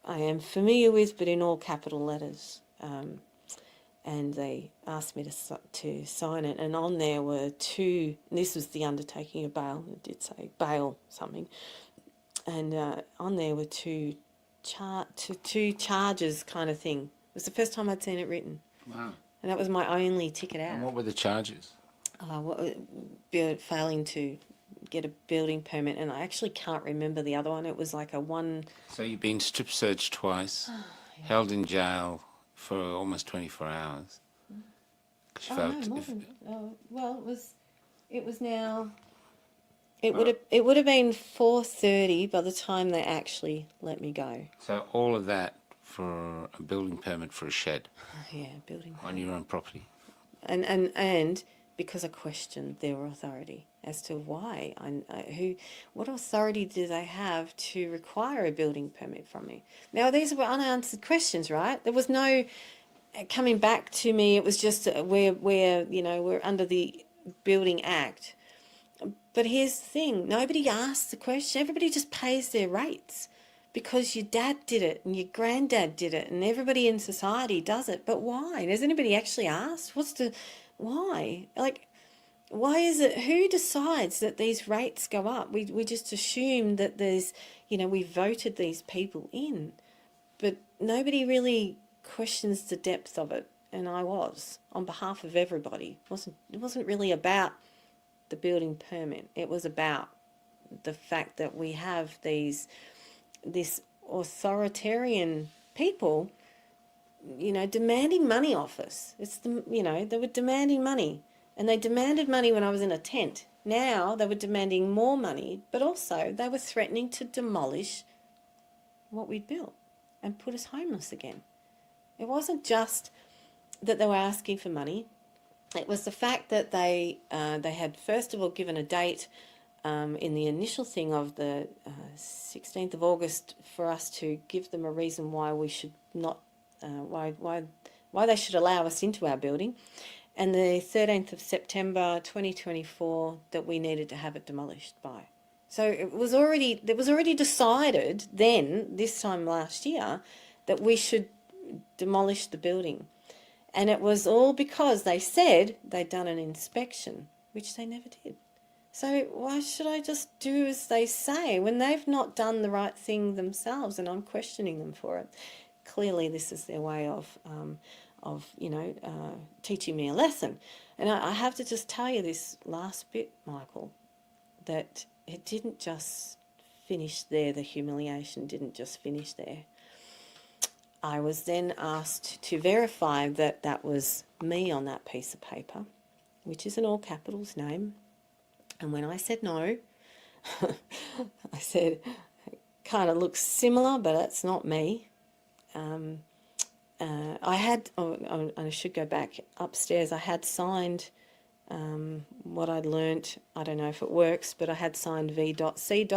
am familiar with, but in all capital letters. And they asked me to sign it, and on there were two. This was the undertaking of bail. It did say bail something, and on there were two charges kind of thing. It was the first time I'd seen it written. Wow. And that was my only ticket out. And what were the charges? Failing to get a building permit, and I actually can't remember the other one. It was like a one. So you've been strip searched twice, held in jail for almost 24 hours. Well, it was now. It would have been 4:30 by the time they actually let me go. So all of that for a building permit for a shed Yeah, building. on your own property. And because I questioned their authority as to why, what authority do they have to require a building permit from me? Now, these were unanswered questions, right? There was no coming back to me. It was just we're under the Building Act. But here's the thing, nobody asks the question. Everybody just pays their rates because your dad did it and your granddad did it and everybody in society does it. But why? Has anybody actually asked? Why? Like, why is it, who decides that these rates go up? We just assume that there's, we voted these people in, but nobody really questions the depth of it. And I was, on behalf of everybody. It wasn't really about the building permit. It was about the fact that we have this authoritarian people, demanding money off us. They were demanding money, and they demanded money when I was in a tent. Now they were demanding more money, but also they were threatening to demolish what we'd built and put us homeless again. It wasn't just that they were asking for money. It was the fact that they had first of all given a date in the initial thing of the 16th of August for us to give them a reason why we should not, why they should allow us into our building, and the 13th of September 2024 that we needed to have it demolished by. So it was already decided then, this time last year, that we should demolish the building. And it was all because they said they'd done an inspection, which they never did. So why should I just do as they say when they've not done the right thing themselves and I'm questioning them for it? Clearly this is their way of teaching me a lesson. And I have to just tell you this last bit, Michael, that it didn't just finish there. The humiliation didn't just finish there. I was then asked to verify that that was me on that piece of paper, which is an all capitals name. And when I said no, I said, it kind of looks similar, but it's not me. I should go back upstairs. I had signed what I'd learnt. I don't know if it works, but I had signed V.C.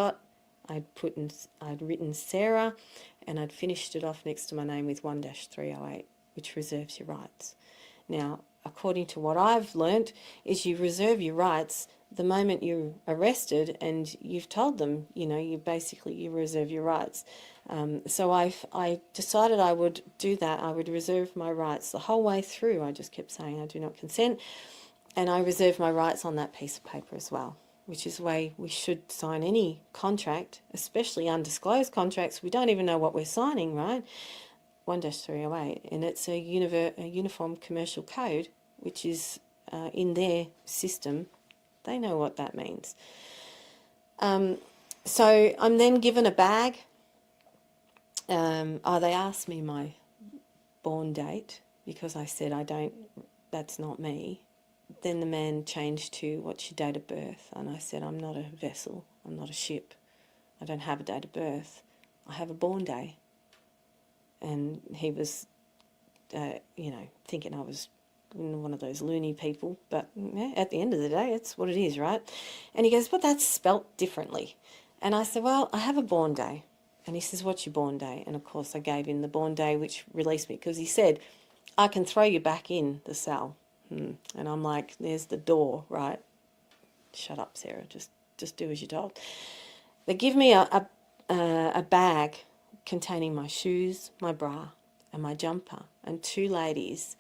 I'd written Sarah, and I'd finished it off next to my name with 1-308, which reserves your rights. Now, according to what I've learnt, is you reserve your rights the moment you're arrested and you've told them, you reserve your rights. So I decided I would do that. I would reserve my rights the whole way through. I just kept saying I do not consent. And I reserve my rights on that piece of paper as well, which is the way we should sign any contract, especially undisclosed contracts. We don't even know what we're signing, right? 1-308, and it's a uniform commercial code, which is in their system. They know what that means. So I'm then given a bag. They asked me my born date because I said that's not me. Then the man changed to, what's your date of birth? And I said, I'm not a vessel, I'm not a ship. I don't have a date of birth. I have a born day. And he was, thinking I was one of those loony people. But at the end of the day, it's what it is, right? And he goes, but that's spelt differently. And I said, well, I have a born day. And he says, what's your born day? And, of course, I gave him the born day, which released me, because he said, I can throw you back in the cell. And I'm like, there's the door, right? Shut up, Sarah. Just do as you're told. They give me a bag containing my shoes, my bra, and my jumper. And two ladies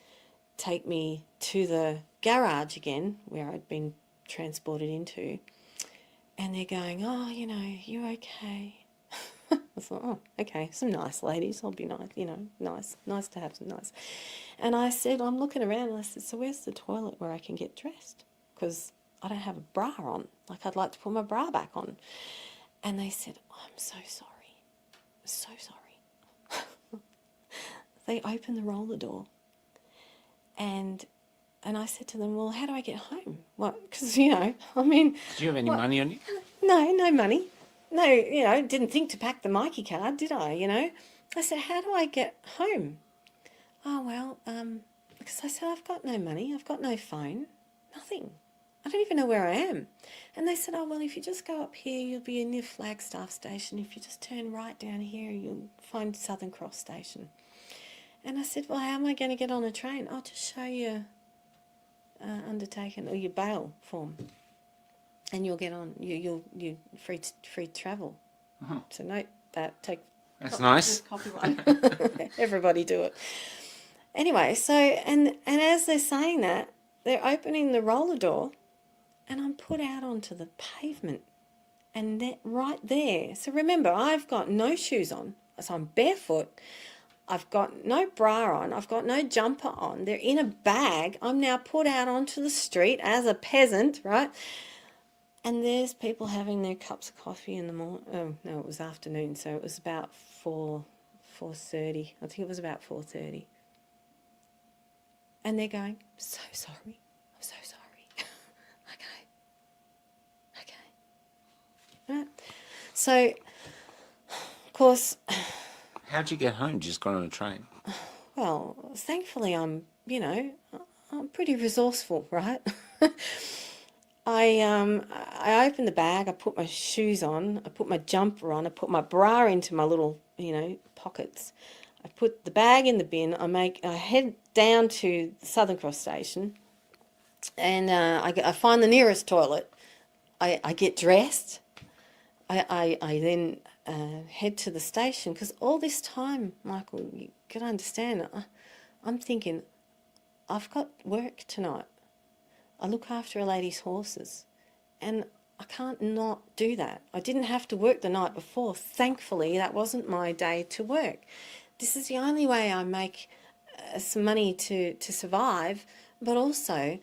take me to the garage again, where I'd been transported into. And they're going, oh, you okay? I thought, oh, okay, some nice ladies. I'll be nice, nice to have some nice. And I said, I'm looking around, and I said, so where's the toilet where I can get dressed? Because I don't have a bra on. Like, I'd like to put my bra back on. And they said, oh, I'm so sorry. So sorry. They opened the roller door. And I said to them, well, how do I get home? What? Because, Do you have any money on you? No money. No, didn't think to pack the Mikey card, did I, I said, how do I get home? Oh, well, because I said, I've got no money, I've got no phone, nothing. I don't even know where I am. And they said, oh, well, if you just go up here, you'll be in your Flagstaff station. If you just turn right down here, you'll find Southern Cross Station. And I said, well, how am I going to get on a train? I'll just show you undertaken or your bail form. And you'll get on. You're free travel. Uh-huh. So note that. That's nice. Copyright. Everybody do it. Anyway, so and as they're saying that, they're opening the roller door, and I'm put out onto the pavement, and that right there. So remember, I've got no shoes on, so I'm barefoot. I've got no bra on. I've got no jumper on. They're in a bag. I'm now put out onto the street as a peasant, right? And there's people having their cups of coffee in the morning. Oh, no, it was afternoon, so it was about 4:30. I think it was about 4:30. And they're going, I'm so sorry. I'm so sorry. Okay. Right. So, of course... How'd you get home? Just got on a train? Well, thankfully I'm pretty resourceful, right? I opened the bag, I put my shoes on, I put my jumper on, I put my bra into my little, pockets. I put the bag in the bin, I head down to Southern Cross Station, and I find the nearest toilet. I get dressed. I then head to the station, because all this time, Michael, you got to understand, I'm thinking, I've got work tonight. I look after a lady's horses, and I can't not do that. I didn't have to work the night before. Thankfully, that wasn't my day to work. This is the only way I make some money to survive, but also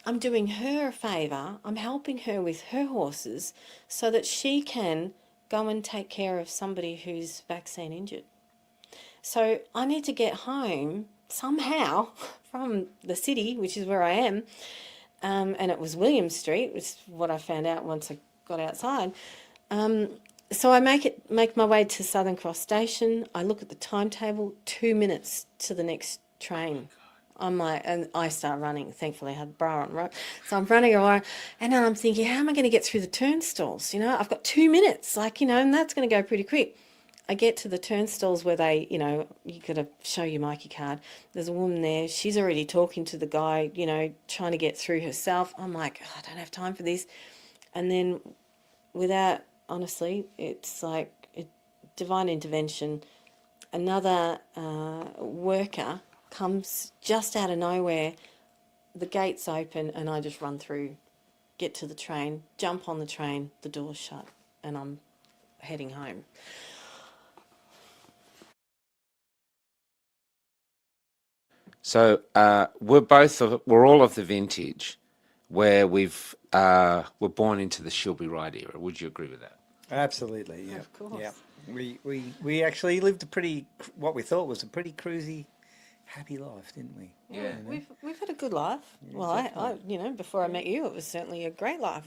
I'm doing her a favour. I'm helping her with her horses so that she can go and take care of somebody who's vaccine injured. So I need to get home somehow from the city, which is where I am, and it was William Street, which is what I found out once I got outside. So I make my way to Southern Cross Station. I look at the timetable, 2 minutes to the next train. I'm like, and I start running. Thankfully, I had a bra on, right? So I'm running around, and then I'm thinking, how am I going to get through the turnstiles? You know, I've got 2 minutes, like, you know, and that's going to go pretty quick. I get to the turnstiles where they, you know, you got to show your Mikey card. There's a woman there. She's already talking to the guy, you know, trying to get through herself. I'm like, oh, I don't have time for this. And then without, honestly, it's like divine intervention. Another worker comes just out of nowhere. The gates open and I just run through, get to the train, jump on the train, the door's shut, and I'm heading home. So we're all of the vintage where we're born into the she'll be right era. Would you agree with that? Absolutely, yeah. Of course. Yeah. We actually lived what we thought was a pretty cruisy, happy life, didn't we? Yeah. We've had a good life. Well, I you know, before I met you, it was certainly a great life.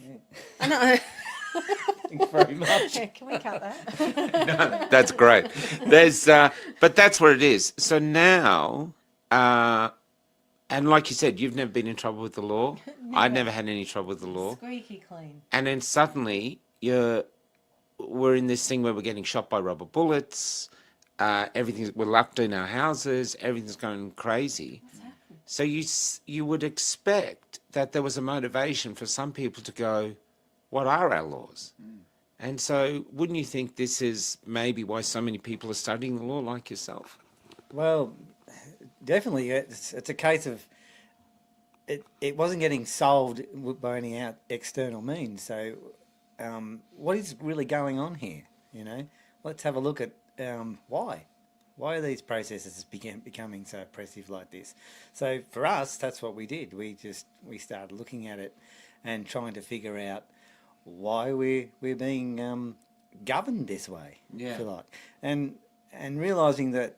I know. Thanks very much. Yeah, can we cut that? No, that's great. But that's what it is. So now, and like you said, you've never been in trouble with the law. I'd never had any trouble with the law. Squeaky clean. And then suddenly we're in this thing where we're getting shot by rubber bullets. We're locked in our houses. Everything's going crazy. So you would expect that there was a motivation for some people to go, what are our laws? And so wouldn't you think this is maybe why so many people are studying the law like yourself? Well, definitely, it's a case of it wasn't getting solved by any external means. So, what is really going on here? You know, let's have a look at why. Why are these processes becoming so oppressive like this? So for us, that's what we did. We started looking at it and trying to figure out why we're being governed this way, if you like, and realising that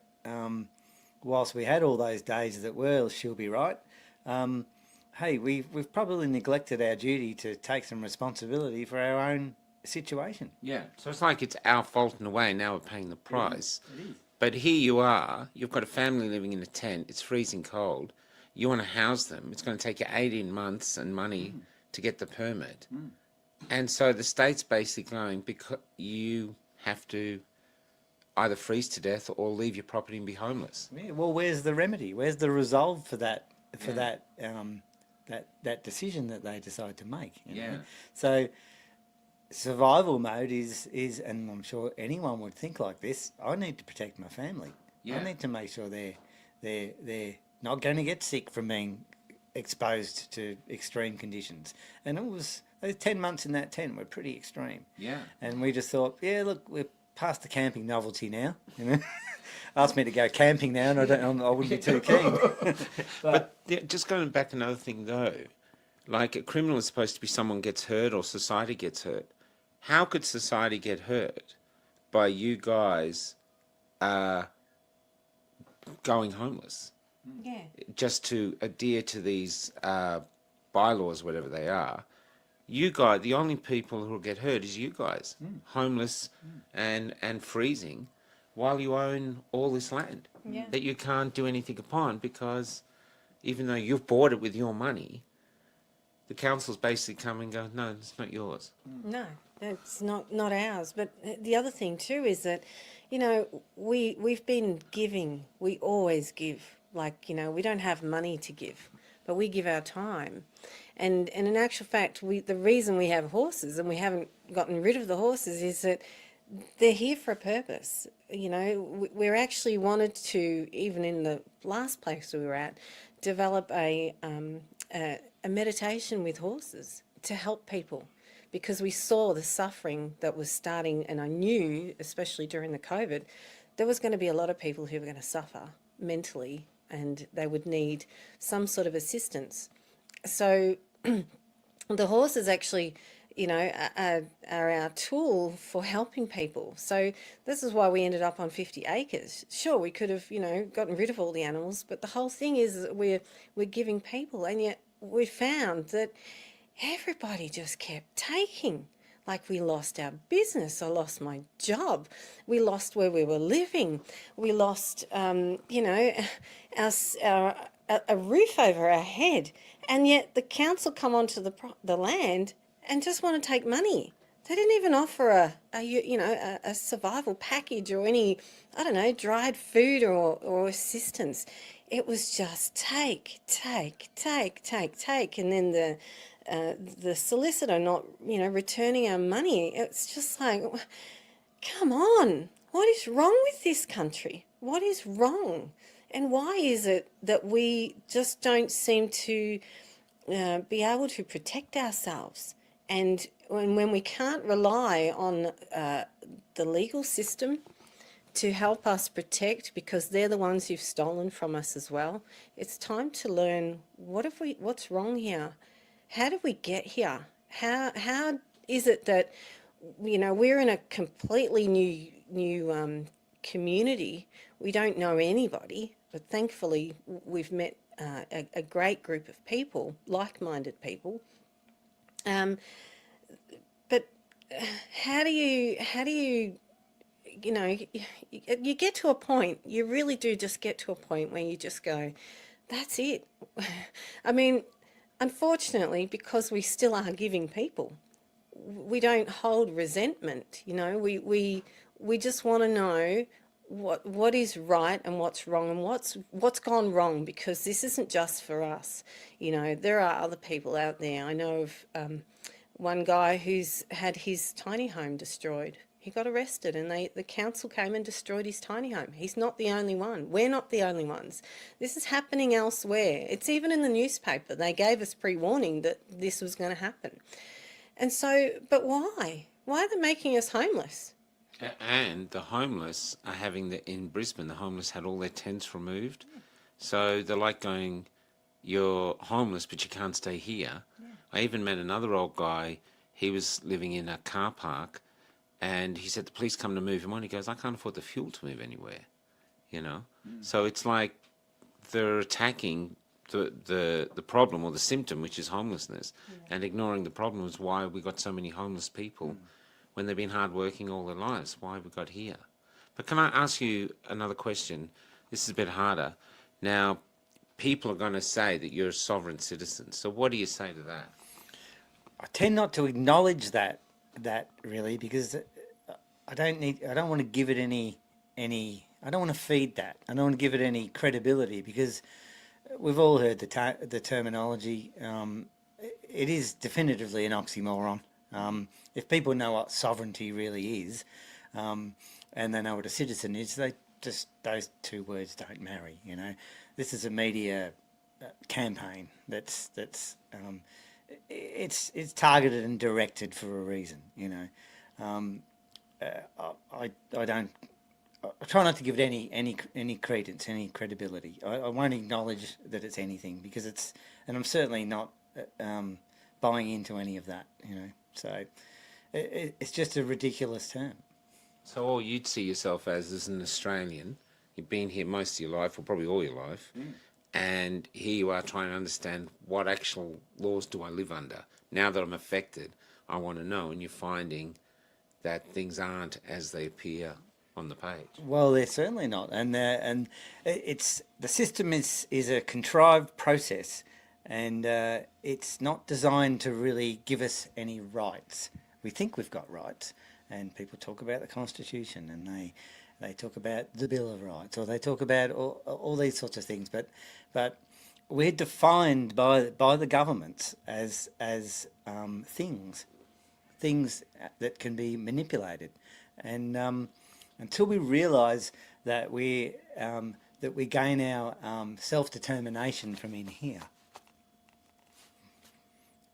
whilst we had all those days that were she'll be right, hey, we've probably neglected our duty to take some responsibility for our own situation. Yeah. So it's like it's our fault in a way. Now we're paying the price. It is. But here you are. You've got a family living in a tent. It's freezing cold. You want to house them. It's going to take you 18 months and money to get the permit. And so the state's basically going, because you have to either freeze to death or leave your property and be homeless. Yeah, well, where's the remedy? Where's the resolve for that? That decision that they decide to make. You know? So survival mode is, and I'm sure anyone would think like this. I need to protect my family. Yeah. I need to make sure they're not going to get sick from being exposed to extreme conditions. And those 10 months in that tent were pretty extreme. Yeah. And we just thought, yeah, look, we're past the camping novelty now. You know, asked me to go camping now, and I wouldn't be too keen. But just going back to another thing though, like a criminal is supposed to be someone gets hurt or society gets hurt. How could society get hurt by you guys going homeless? Yeah. Just to adhere to these bylaws, whatever they are. You guys, the only people who will get hurt is you guys, homeless and freezing, while you own all this land that you can't do anything upon, because even though you've bought it with your money, the council's basically come and go, no, it's not yours. No, it's not ours. But the other thing too is that, you know, we've been giving. We always give. Like, you know, we don't have money to give, but we give our time. And in actual fact, the reason we have horses and we haven't gotten rid of the horses is that they're here for a purpose. You know, we're actually wanted to, even in the last place we were at, develop a meditation with horses to help people, because we saw the suffering that was starting, and I knew, especially during the COVID, there was going to be a lot of people who were going to suffer mentally and they would need some sort of assistance. So the horses actually, are our tool for helping people. So this is why we ended up on 50 acres. Sure, we could have, gotten rid of all the animals, but the whole thing is that we're giving people, and yet we found that everybody just kept taking. Like, we lost our business. I lost my job. We lost where we were living. We lost, our a roof over our head. And yet the council come onto the land and just want to take money. They didn't even offer a survival package or any, I don't know, dried food or assistance. It was just take, and then the solicitor not, returning our money. It's just like, come on, what is wrong with this country? What is wrong? And why is it that we just don't seem to be able to protect ourselves? And when we can't rely on the legal system to help us protect, because they're the ones who've stolen from us as well, it's time to learn, what's wrong here? How did we get here? How is it that, we're in a completely new community? We don't know anybody, but thankfully we've met a great group of people, like-minded people. But how do you you get to a point, you really do just get to a point where you just go, that's it. I mean, unfortunately, because we still are giving people, we don't hold resentment. We just want to know what is right and what's wrong, and what's gone wrong, because this isn't just for us. There are other people out there. I know of one guy who's had his tiny home destroyed. He got arrested, and the council came and destroyed his tiny home. He's not the only one. We're not the only ones. This is happening elsewhere. It's even in the newspaper. They gave us pre-warning that this was going to happen. And so, but why? Why are they making us homeless? And the homeless are in Brisbane, the homeless had all their tents removed. So they're like going, you're homeless, but you can't stay here. Yeah. I even met another old guy. He was living in a car park, and he said the police come to move him on. He goes, I can't afford the fuel to move anywhere, So it's like they're attacking the problem or the symptom, which is homelessness, and ignoring the problem is why we got so many homeless people when they've been hardworking all their lives. Why we got here? But can I ask you another question? This is a bit harder. Now, people are going to say that you're a sovereign citizen. So what do you say to that? I tend not to acknowledge that really, because I don't want to give it any I don't want to feed that. I don't want to give it any credibility, because we've all heard the terminology. It is definitively an oxymoron. If people know what sovereignty really is, and they know what a citizen is, those two words don't marry. This is a media campaign that's it's targeted and directed for a reason. I try not to give it any credence, any credibility. I won't acknowledge that it's anything, because and I'm certainly not buying into any of that. So it's just a ridiculous term. So all you'd see yourself as an Australian. You've been here most of your life, or probably all your life, and here you are trying to understand what actual laws do I live under. Now that I'm affected, I want to know, and you're finding that things aren't as they appear on the page. Well, they're certainly not, and the system is a contrived process, and it's not designed to really give us any rights. We think we've got rights, and people talk about the Constitution, and they talk about the Bill of Rights, or they talk about all these sorts of things, but we're defined by the governments as things that can be manipulated, and until we realise that we gain our self-determination from in here,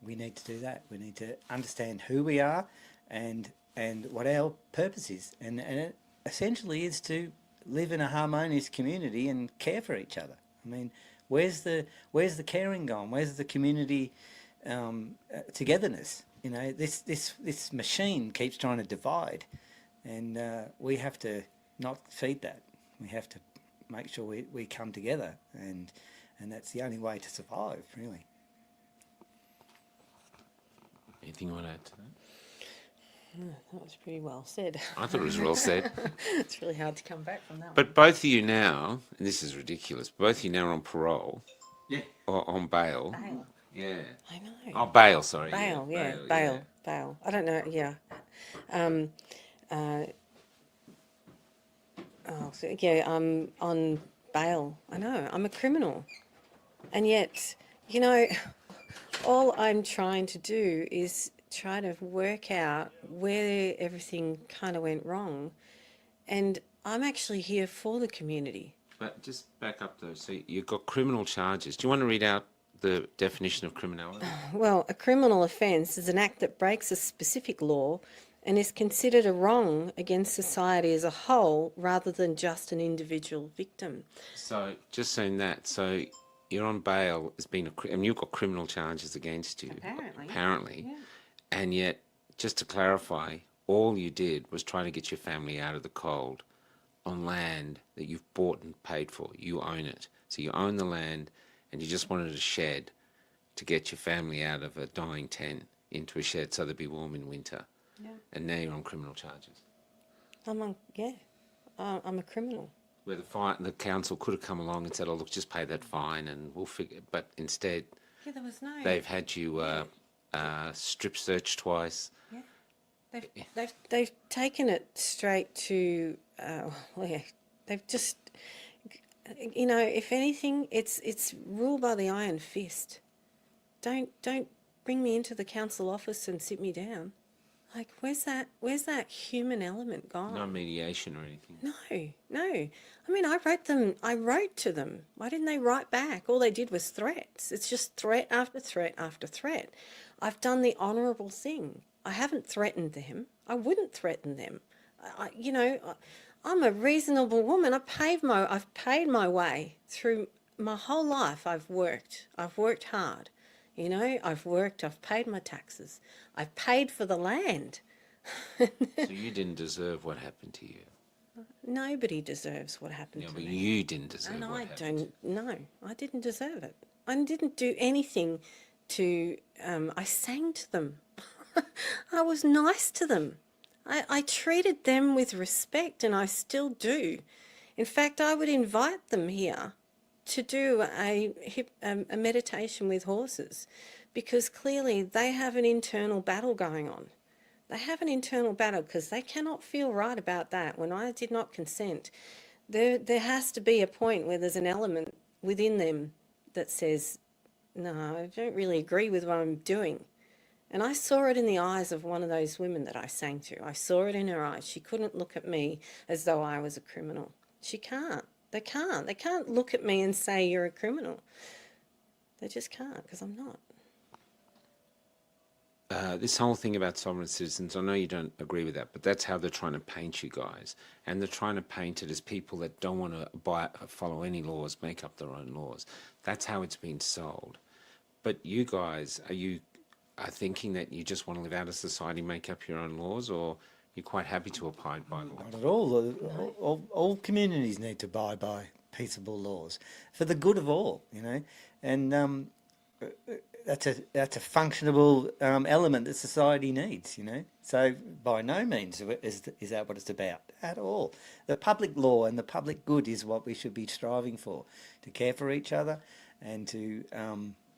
we need to do that. We need to understand who we are and what our purpose is, and it essentially is to live in a harmonious community and care for each other. I mean, Where's the caring gone? Where's the community togetherness? You know, this machine keeps trying to divide, and we have to not feed that. We have to make sure we come together, and that's the only way to survive, really. Anything you want to add to that? That was pretty well said. I thought it was well said. It's really hard to come back from that one. But both of you now, and this is ridiculous, both of you now are on parole. Yeah. Or on bail. Bail. Yeah. I know. Oh, bail, sorry. Bail, yeah, yeah. bail. I don't know, yeah. I'm on bail. I know, I'm a criminal. And yet, you know, all I'm trying to do is try to work out where everything kind of went wrong. And I'm actually here for the community. But just back up though. So you've got criminal charges. Do you want to read out the definition of criminality? Well, a criminal offence is an act that breaks a specific law and is considered a wrong against society as a whole rather than just an individual victim. So just saying that. So you're on bail as being and you've got criminal charges against you. Apparently. Yeah. And yet, just to clarify, all you did was try to get your family out of the cold on land that you've bought and paid for. You own it. So you own the land and you just wanted a shed to get your family out of a dying tent into a shed so they'd be warm in winter. Yeah. And now you're on criminal charges. I'm a criminal. Where the council could have come along and said, oh, look, just pay that fine and we'll figure. But instead, Yeah, there was no. they've had you strip search twice. Yeah. They've taken it straight to. They've just. You know, if anything, it's ruled by the iron fist. Don't bring me into the council office and sit me down. Like, where's that human element gone? No mediation or anything. No. I mean, I wrote to them. Why didn't they write back? All they did was threats. It's just threat after threat after threat. I've done the honourable thing. I haven't threatened them. I wouldn't threaten them. I'm a reasonable woman. I've paid my way through my whole life. I've worked hard. You know, I've paid my taxes. I've paid for the land. So you didn't deserve what happened to you. Nobody deserves what happened to But me. you didn't deserve And what happened. I didn't deserve it. I didn't do anything to, I sang to them. I was nice to them. I treated them with respect, and I still do. In fact, I would invite them here to do a meditation with horses, because clearly they have an internal battle going on. They have an internal battle because they cannot feel right about that. When I did not consent, there has to be a point where there's an element within them that says, no, I don't really agree with what I'm doing. And I saw it in the eyes of one of those women that I sang to. I saw it in her eyes. She couldn't look at me as though I was a criminal. She can't. They can't. They can't look at me and say you're a criminal. They just can't, because I'm not. This whole thing about sovereign citizens, I know you don't agree with that, but that's how they're trying to paint you guys. And they're trying to paint it as people that don't want to follow any laws, make up their own laws. That's how it's been sold. But you guys, are thinking that you just want to live out of society, make up your own laws, or you're quite happy to abide by law? Not at all. All communities need to abide by peaceable laws for the good of all, you know. And that's a functionable element that society needs, you know. So by no means is that what it's about at all. The public law and the public good is what we should be striving for, to care for each other and to,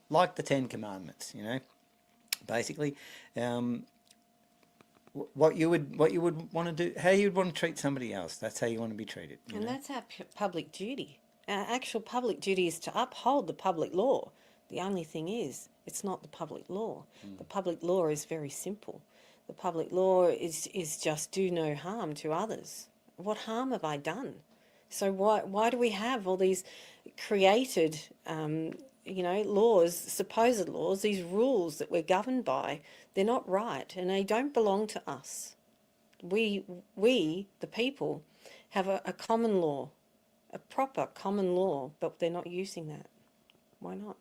like the 10 Commandments, you know. Basically, what you would want to do, how you'd want to treat somebody else. That's how you want to be treated. And that's our public duty. Our actual public duty is to uphold the public law. The only thing is, it's not the public law. The public law is very simple. The public law is just do no harm to others. What harm have I done? So why do we have all these created laws, supposed laws, these rules that we're governed by? They're not right, and they don't belong to us. We the people, have a common law, a proper common law, but they're not using that. why not?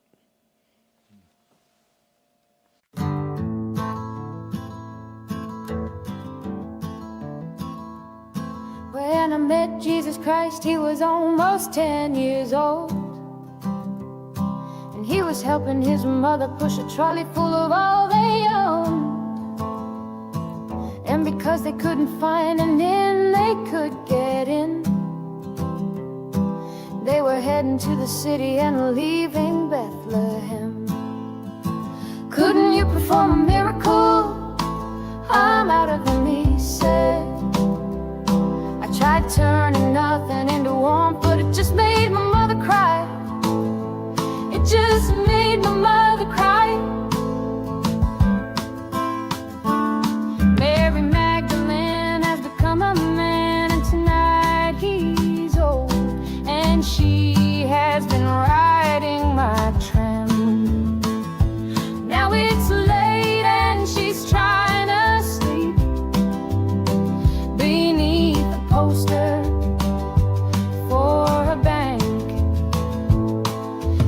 When I met Jesus Christ, he was almost 10 years old. And he was helping his mother push a trolley full of all they owned. And because they couldn't find an inn they could get in, they were heading to the city and leaving Bethlehem. Couldn't you perform a miracle? I'm out of him, he said. I tried turning nothing into warmth, but it just made my mother cry. It just made my mother cry. Mary Magdalene has become a man, and tonight he's old, and she has been riding my tram. Now it's late and she's trying to sleep beneath a poster for a bank.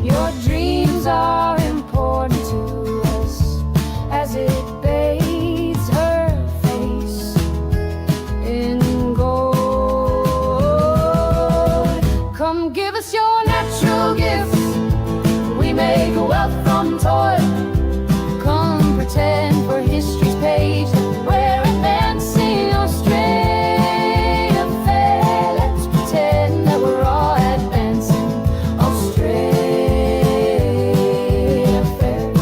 Your dreams are important to us as it bathes her face in gold. Come give us your natural gifts, we make wealth from toil. Come pretend for history's page that we're advancing Australia fair. Let's pretend that we're all advancing Australia fair.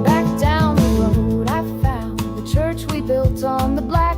Back down the road I found the church we built on the black